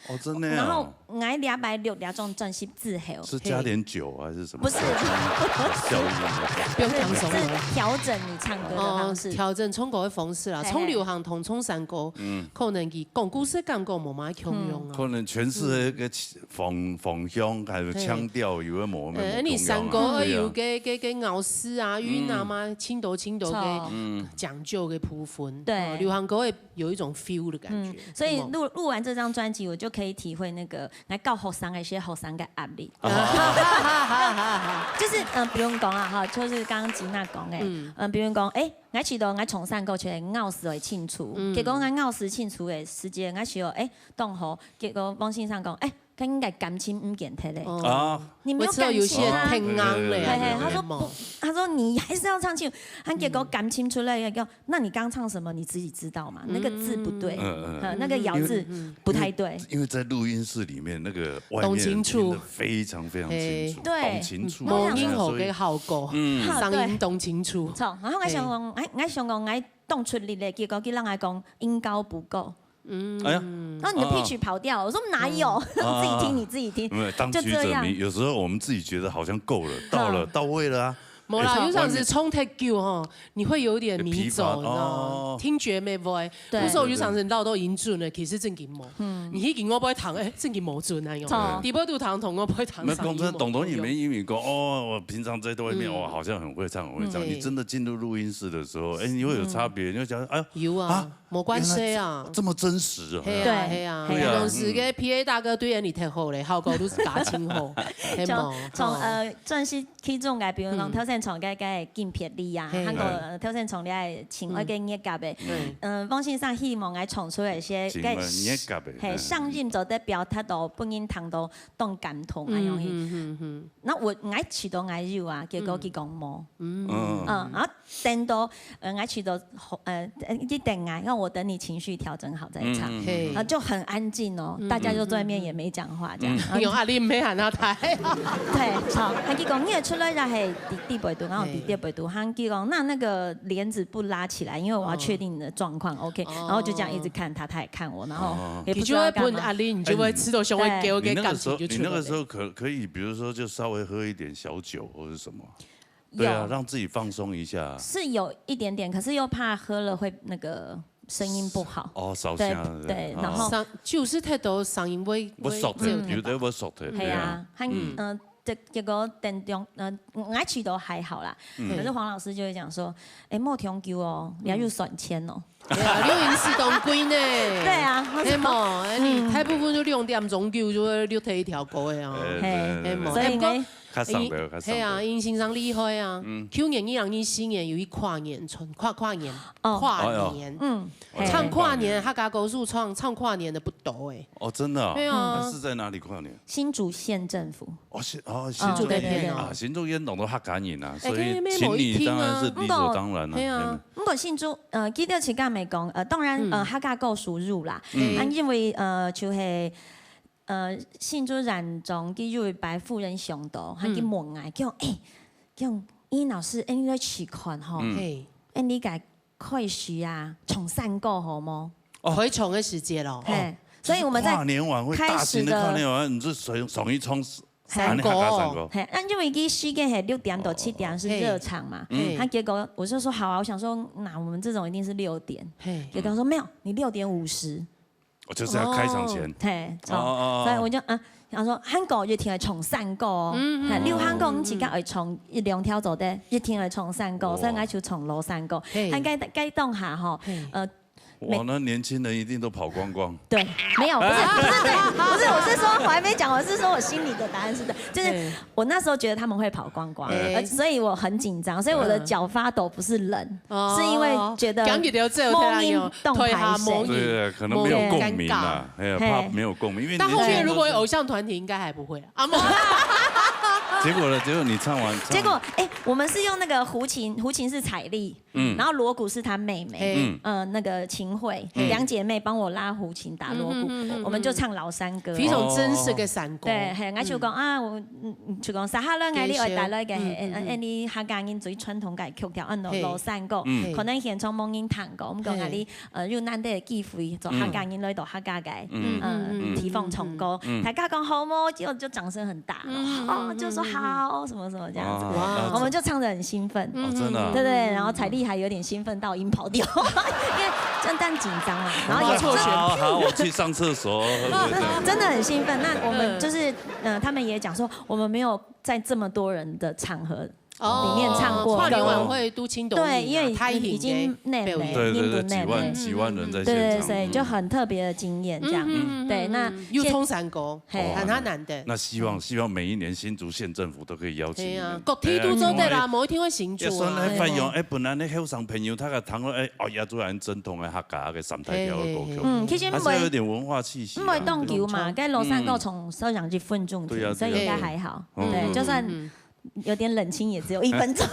C: 哦，真的。
B: 然後挨260種真實字後。
C: 是加點酒還是什麼？
B: 不是，
D: 不用講什麼，
B: 是調整你唱歌的方式。
D: 調整唱歌的方式啦，從流行同從山歌，可能佢講故事感覺冇乜強用啊。
C: 可能诠释个方向还有腔调有个冇咩。
D: 你山歌有嘅咬丝啊、韵啊嘛，青豆嘅讲究嘅部分。
B: 对，
D: 流行歌会有一种 feel 的感觉。
B: 所以录完这张专辑，我就可以体会那个来教学生的一些学生的压力。就是比如讲啊哈，就是刚刚吉娜讲的，比如讲我去到我从山歌出来咬死的清楚，结果我咬死清楚的时间，我去到动好，结果网信上讲他应该感情唔健泰嘞。你没有感情啊？他说你还是要唱清楚。他结果感情出来要，那你刚唱什么你自己知道嘛？那个字不对，那个咬字不太对。
C: 因为在录音室里面，那个外面听得非常非常清楚，懂清楚。
D: 冇音好嘅效果，嗓音懂清楚。
B: 错，然后我想讲，我想讲，我动出力嘞，结果佢让我讲音高不够。哎呀，然后你的 pitch 跑掉，我说哪有？自己听，你自己听。
C: 当局者迷，有时候我们自己觉得好像够了，到位了啊。
D: 冇啦，有阵子冲太久哈，你会有点迷走，你知道听觉没会。有时候有阵子绕到音准了，其实正经冇。你迄件我不会弹，正经冇准那样。第二度弹同我不会弹。
C: 那讲真，董你没英语讲我平常在外面好像很会唱，很会唱。你真的进入录音室的时候，你会有差别，你会讲
D: 有啊，冇关系啊，
C: 这么真实啊。
D: 对啊，有时个 PA 大哥对你太好咧，效果都是假清好。
B: 从正式起种嘅，比如讲挑战创嘅镜片里啊，韩国挑战创咧请我嘅音乐嘅，网信上希望我创出来些嘅上任就得表达到本人谈到动感同啊样嘢。那我去到我有啊，结果佢讲冇，然后等到我去到你等啊，让我等你情绪调整好再唱，就很安静哦，大家就坐在面也没讲话这样。
D: 用压力没喊他台。
B: 对，错，他讲你也出来就系第八度，然后第八度，他讲那个帘子不拉起来，因为我要确定你的状况 OK， 然后就这样一直看他，他也看我，然后也不知道干嘛。
D: 压力，你就会吃到胸会给我给感情就出来。
C: 你那个时候可以，比如说就稍微喝一点小酒或者什么。对啊，让自己放松一下。
B: 是有一点点，可是又怕喝了会那个声音不好。
C: 烧声。
B: 对，然后
D: 就是太多声音会。
C: 我熟的，有的我熟的。
B: 对啊，结果等中我去都还好啦，可是黄老师就会讲说，莫长久哦，你要又算钱哦。
D: 对啊，六银四东龟呢？
B: 对啊，
D: 嘿嘛，你大部分就2点钟久就会溜退一条歌的啊，
B: 嘿嘛，所以我。
D: 系啊，因欣赏厉害啊！去年、2024年有一跨年跨年，唱跨年，客家歌手唱跨年的不多哎。
C: 真的？
D: 对啊。
C: 是在哪里跨年？
B: 新竹县政府。
C: 新竹县啊，新竹县懂得客家人啊，所以请你当然是理所当然啦。
B: 对啊。不过新竹记得是刚没讲当然客家歌输入啦，因为就系。新竹染中，佢就白富人上道，佢去问啊，叫尹老师，你来试看吼，你家可以试啊，重3个好冇？
D: 可以重的时间咯。
B: 所以我们在
C: 跨年晚会，大型的跨年晚会，你就从一冲
B: 3个，因为佢时间系6点到7点是热场嘛，结果我就说好啊，我想说那我们这种一定是6点，结果他说没有，你6点50。
C: 我就是要开场前，
B: 对，所以我就想说韩国一天会重3个哦，你韩国自己会重2条走的，一天会重3个，所以我就重攞3个，该动下吼，
C: 哇，那年轻人一定都跑光光。
B: 对，没有，不是，我是说，我还没讲，我是说我心里的答案是的，就是我那时候觉得他们会跑光光，所以我很紧张，所以我的脚发抖不是冷，是因为觉得摸音动排谁，
C: 对，可能没有共鸣啊，怕没有共鸣，因为
D: 但后面如果有偶像团体，应该还不会啊。
C: 结果你唱完，
B: 结果我们是用那个胡琴是彩丽，然后锣鼓是她妹妹，那个秦慧2姐妹帮我拉胡琴打锣鼓，我们就唱老山歌，
D: 一种真实的山歌。
B: 对，我就讲啊，我就讲撒哈拉爱你爱带来嘅，你客家人最传统嘅曲调，老山歌，可能现场冇人弹过，我们讲你有难得嘅机会做客家人来到客家嘅，提奉重歌，大家讲好么，就掌声很大，就说。好，什么什么这样子，我们就唱得很兴奋，
C: 真的，
B: 对对，然后彩丽还有点兴奋到音跑掉，因为真但紧张嘛，然后也
C: 好，我去上厕所，
B: 真的很兴奋。那我们就是他们也讲说，我们没有在这么多人的场合。里面唱过
D: 跨年晚会都青
B: 对，因为已经内了，
C: 对，几万人在现场，
B: 对，就很特别的经验这样。对，那
D: 又通山歌，很难的。
C: 那希望每一年新竹县政府都可以邀请你们。
D: 各梯都做得啦，某一天会新竹啊。
C: 发现本来咧后上朋友，他个谈过亚洲人正统的客家个三台条的歌曲，
B: 其实
C: 还是有点文化气息。
B: 因为动球嘛，跟罗山够从收上去分重点，所以应该还好。对，就算。有点冷清，也只有1分钟。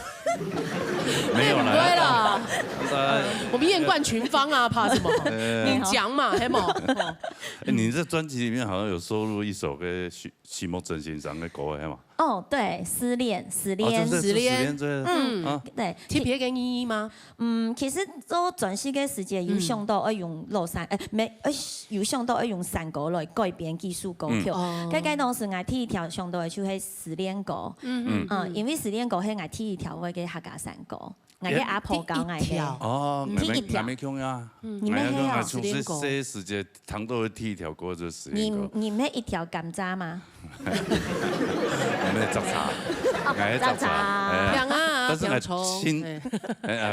C: 没有啦。
D: 对了，我们艳冠群芳啊，怕什么？你讲嘛，黑毛。
C: 你这专辑里面好像有收录一首跟徐梦真先生的歌，黑嘛？
B: 哦，对，失恋，对，
D: 特别嘅意义吗？
B: 其實做全世界時節有上到要用落山，有上到要用山歌來改編技術歌曲。嗰當時我第一條上到嘅就係失戀歌，因為失戀歌係我第一條我嘅客家山歌，我嘅阿婆教我嘅。
C: 哦，
B: 第一條。
C: 沒聽啊，
B: 你們係啊？
C: 失戀歌。這時節糖豆第一條歌就是失戀歌。
B: 你們一條甘蔗嗎？
C: 我們雜茶，雜茶，但是係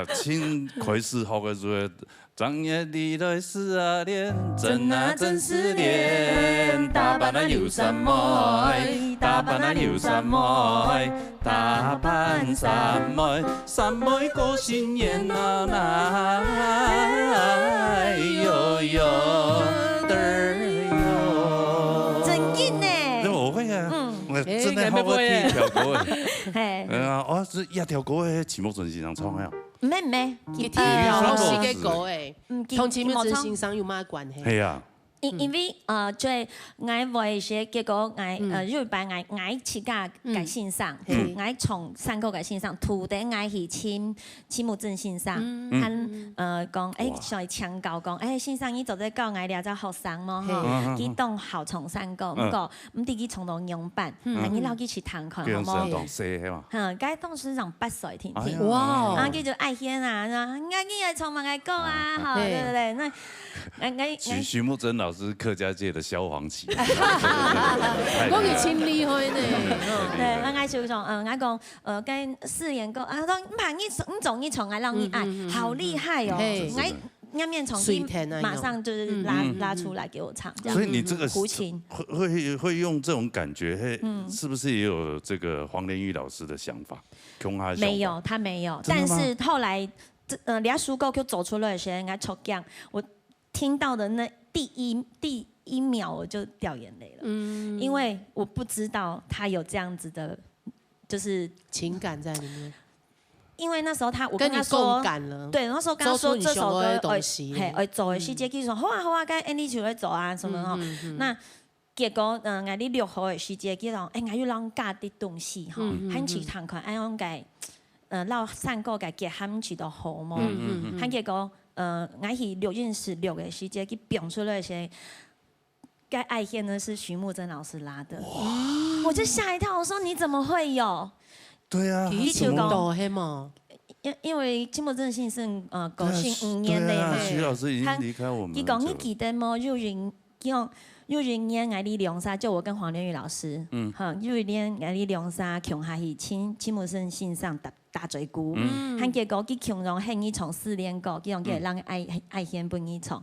C: 親開始學嘅時候，昨夜你來失戀，真啊真失戀，打扮啊有什麼？打扮啊有什麼？打扮什麼？什麼過新年啊？哎呦呦。真係學過第一條歌誒，是一條歌誒，錢木俊先生唱嘅。
B: 唔係，
D: 第一條是嘅歌誒，同錢木俊先生有乜關係？
C: 係啊。
B: 因為即係我為寫結果，我日本我自家嘅先生，我從三個嘅先生，土地我是錢木俊先生，講上請教講，先生你做在教我哋就學生麼？佢當後從三個，不過唔啲佢從到樣板，係你撈佢去彈看好冇？佢當時讓8歲聽聽，哇！啊，佢就愛聽啊，我佢係從乜嘅歌啊？好，對，那
C: 徐木真老師客家界的蕭煌奇，
D: 講佢真厲害呢。
B: 對，我就講，我講，跟4年歌，啊，講唔怕你總一從，我讓你愛，好厲害哦！我面從馬上就是拉出來給我唱，這樣。
C: 所以你這個
B: 胡琴
C: 會用這種感覺，是不是也有這個黃連玉老師的想法？
B: 沒有，他沒有，但是後來，人家書歌就走出來時，我抽獎，我聽到的那第一秒我就掉眼淚了，因為我不知道他有這樣子的，就是
D: 情感在裡面。
B: 因為那時候我跟他說，對，那時候跟他說這首歌，做的時節，佢說好啊，跟 Andy 就來做啊，什麼吼。那結果我哋6號的時節，佢講我要讓家啲東西吼，很去彈看，我講撈3個嘅結合起到好麼？結果。我是6月16的時節，佢表出來些，該愛獻的是徐木真老師拉的，我就嚇一跳，我說你怎麼會有？
C: 對啊，
D: 怎麼都係嘛？
B: 因為徐木真先生高興5年了，
C: 徐老師已經離開我們。
B: 佢講你記得嗎？6年我哋兩沙，就我跟黃連玉老師，6年我哋兩沙窮下去請徐木真先生大嘴鼓，佢結果佢強容興一從4年歌，佢用佢讓愛獻半一從，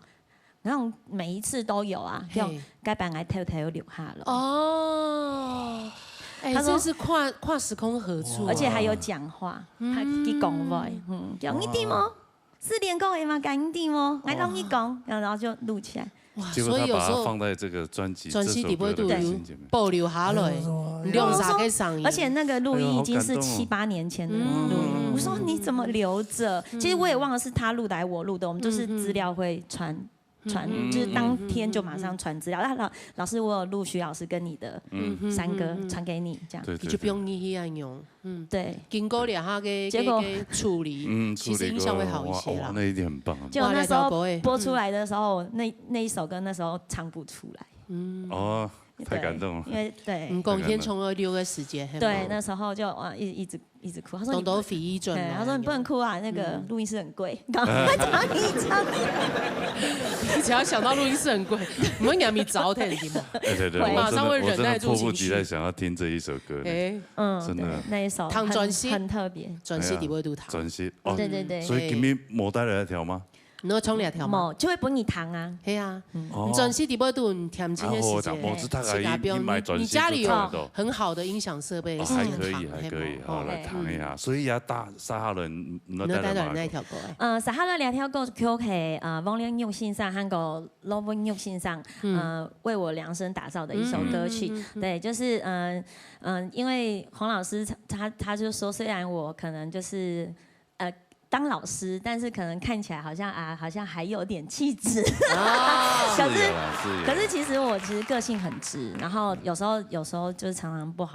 B: 然後每一次都有啊，用該版愛偷偷留下了。
D: 哦，他說是跨時空合作，
B: 而且還有講話，佢講話，講一點哦，4年歌係嘛，講一點哦，我讓佢講，然後就錄起來。
D: 哇，
C: 所以有時候放在這個專輯底部
D: 保留下來，用啥給上映？
B: 而且那個錄音已經是7、8年前的錄音。我說你怎麼留着？其實我也忘了是他錄的還是我錄的，我們就是資料會傳，就是當天就馬上傳資料。老師，我有錄徐老師跟你的山歌傳給你，這樣。
D: 你就不用你去按用。
B: 對。
D: 經過兩下嘅處理，其實音效會好一些啦。
C: 那一定很棒。
B: 就那時候播出來的時候，那一首歌那時候唱不出來。
C: 太感动了。
B: 因为对，
D: 共天从了6个时间。
B: 对，那时候就一直哭。他说：“
D: 东都肥一准。”
B: 他说：“你不能哭啊，那个录音室很贵。”赶快找你唱。
D: 你只要想到录音室很贵，我们两米早点听嘛。
C: 对，
D: 马上会忍耐住
C: 迫不及待想要听这一首歌。真的
B: 那一首
D: 汤转西
B: 很特别，
D: 转西底位度糖。
C: 转西
B: 对。
C: 所以今天冇带来调吗？
D: 你要冲2条吗？
B: 就会分你糖啊。
D: 系啊，你转西底位度你甜金的时间。你家里有很好的音响设备，
C: 还可以，好来糖一下。所以也打撒哈人，
D: 你带到那一条歌
B: 撒哈人2条歌曲係汪亮用心上和個 Loven 用心上為我量身打造的一首歌曲。對，就是因為黃老師他就說，雖然我可能就是當老師，但是可能看起來好像還有點氣質。可是其實個性很直，然後有時候就是常常不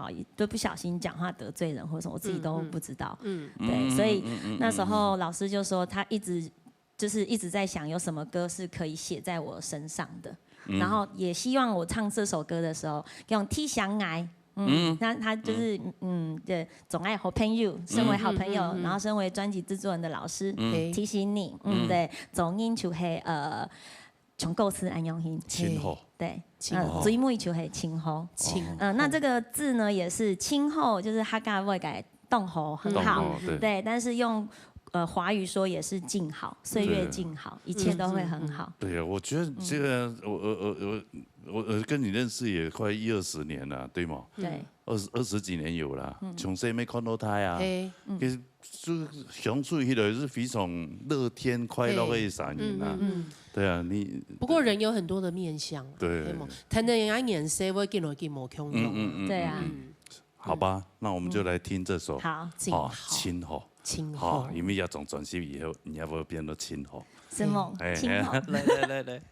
B: 小心講話得罪人或者什麼，我自己都不知道。對，所以那時候老師就說他一直在想有什麼歌是可以寫在我身上的，然後也希望我唱這首歌的時候用聽相愛。那他就是對，總愛好朋友，身為好朋友，然後身為專輯製作人的老師，提醒你，對，總應就係從構思安用心，
C: 親厚，
B: 對，最尾就係親厚，那這個字呢也是親厚，就是客家話改動厚很好，對，但是用華語說也是靜好，歲月靜好，一切都會很好。
C: 對啊，我覺得這個我跟你認識也快10-20年了，對嗎？
B: 對
C: ，20幾年有啦。從細沒看到他呀，其實就相處起來是非常樂天快樂的3人啊。對啊，你
D: 不過人有很多的面相，
C: 對，
D: 睇到人家顏色會見來見無共用。
B: 對啊。
C: 好吧，那我們就來聽這首。
B: 好，
C: 親厚。親厚，因為要從轉型以後，你要不要變得親厚？
B: 是夢，親厚。
C: 來。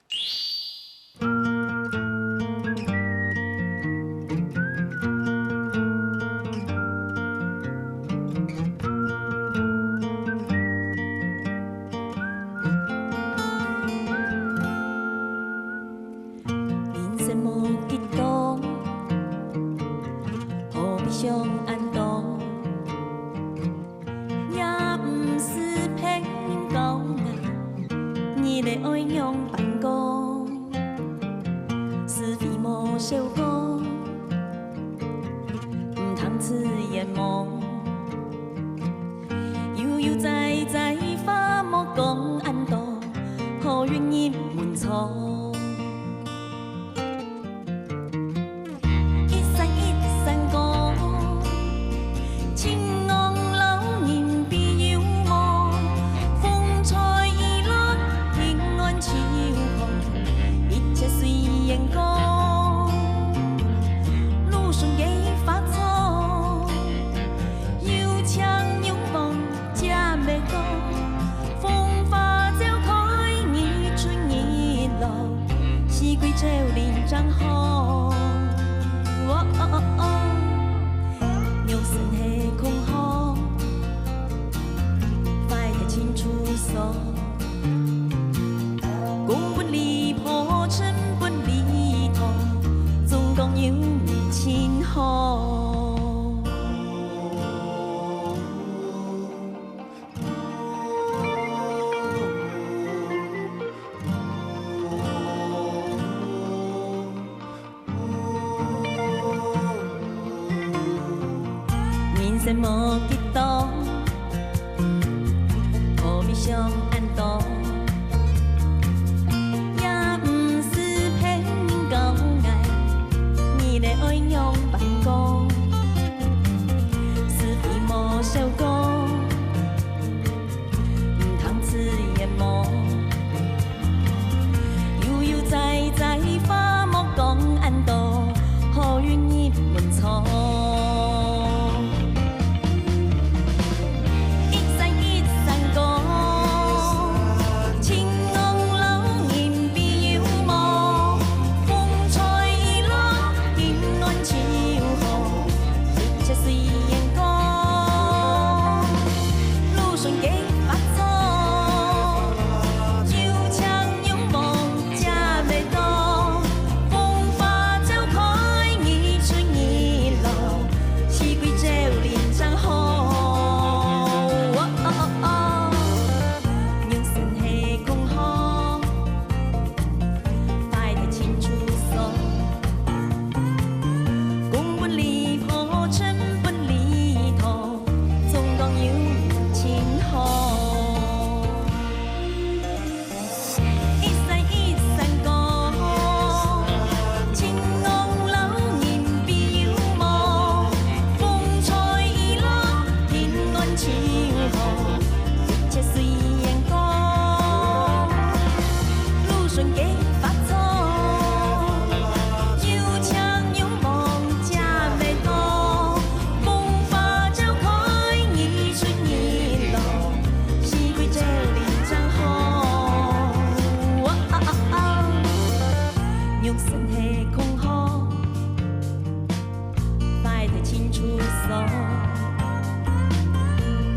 B: 心出所。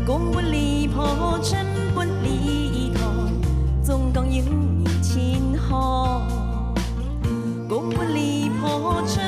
B: 公不离婆，臣不离托，总讲有你亲好。公不离婆，臣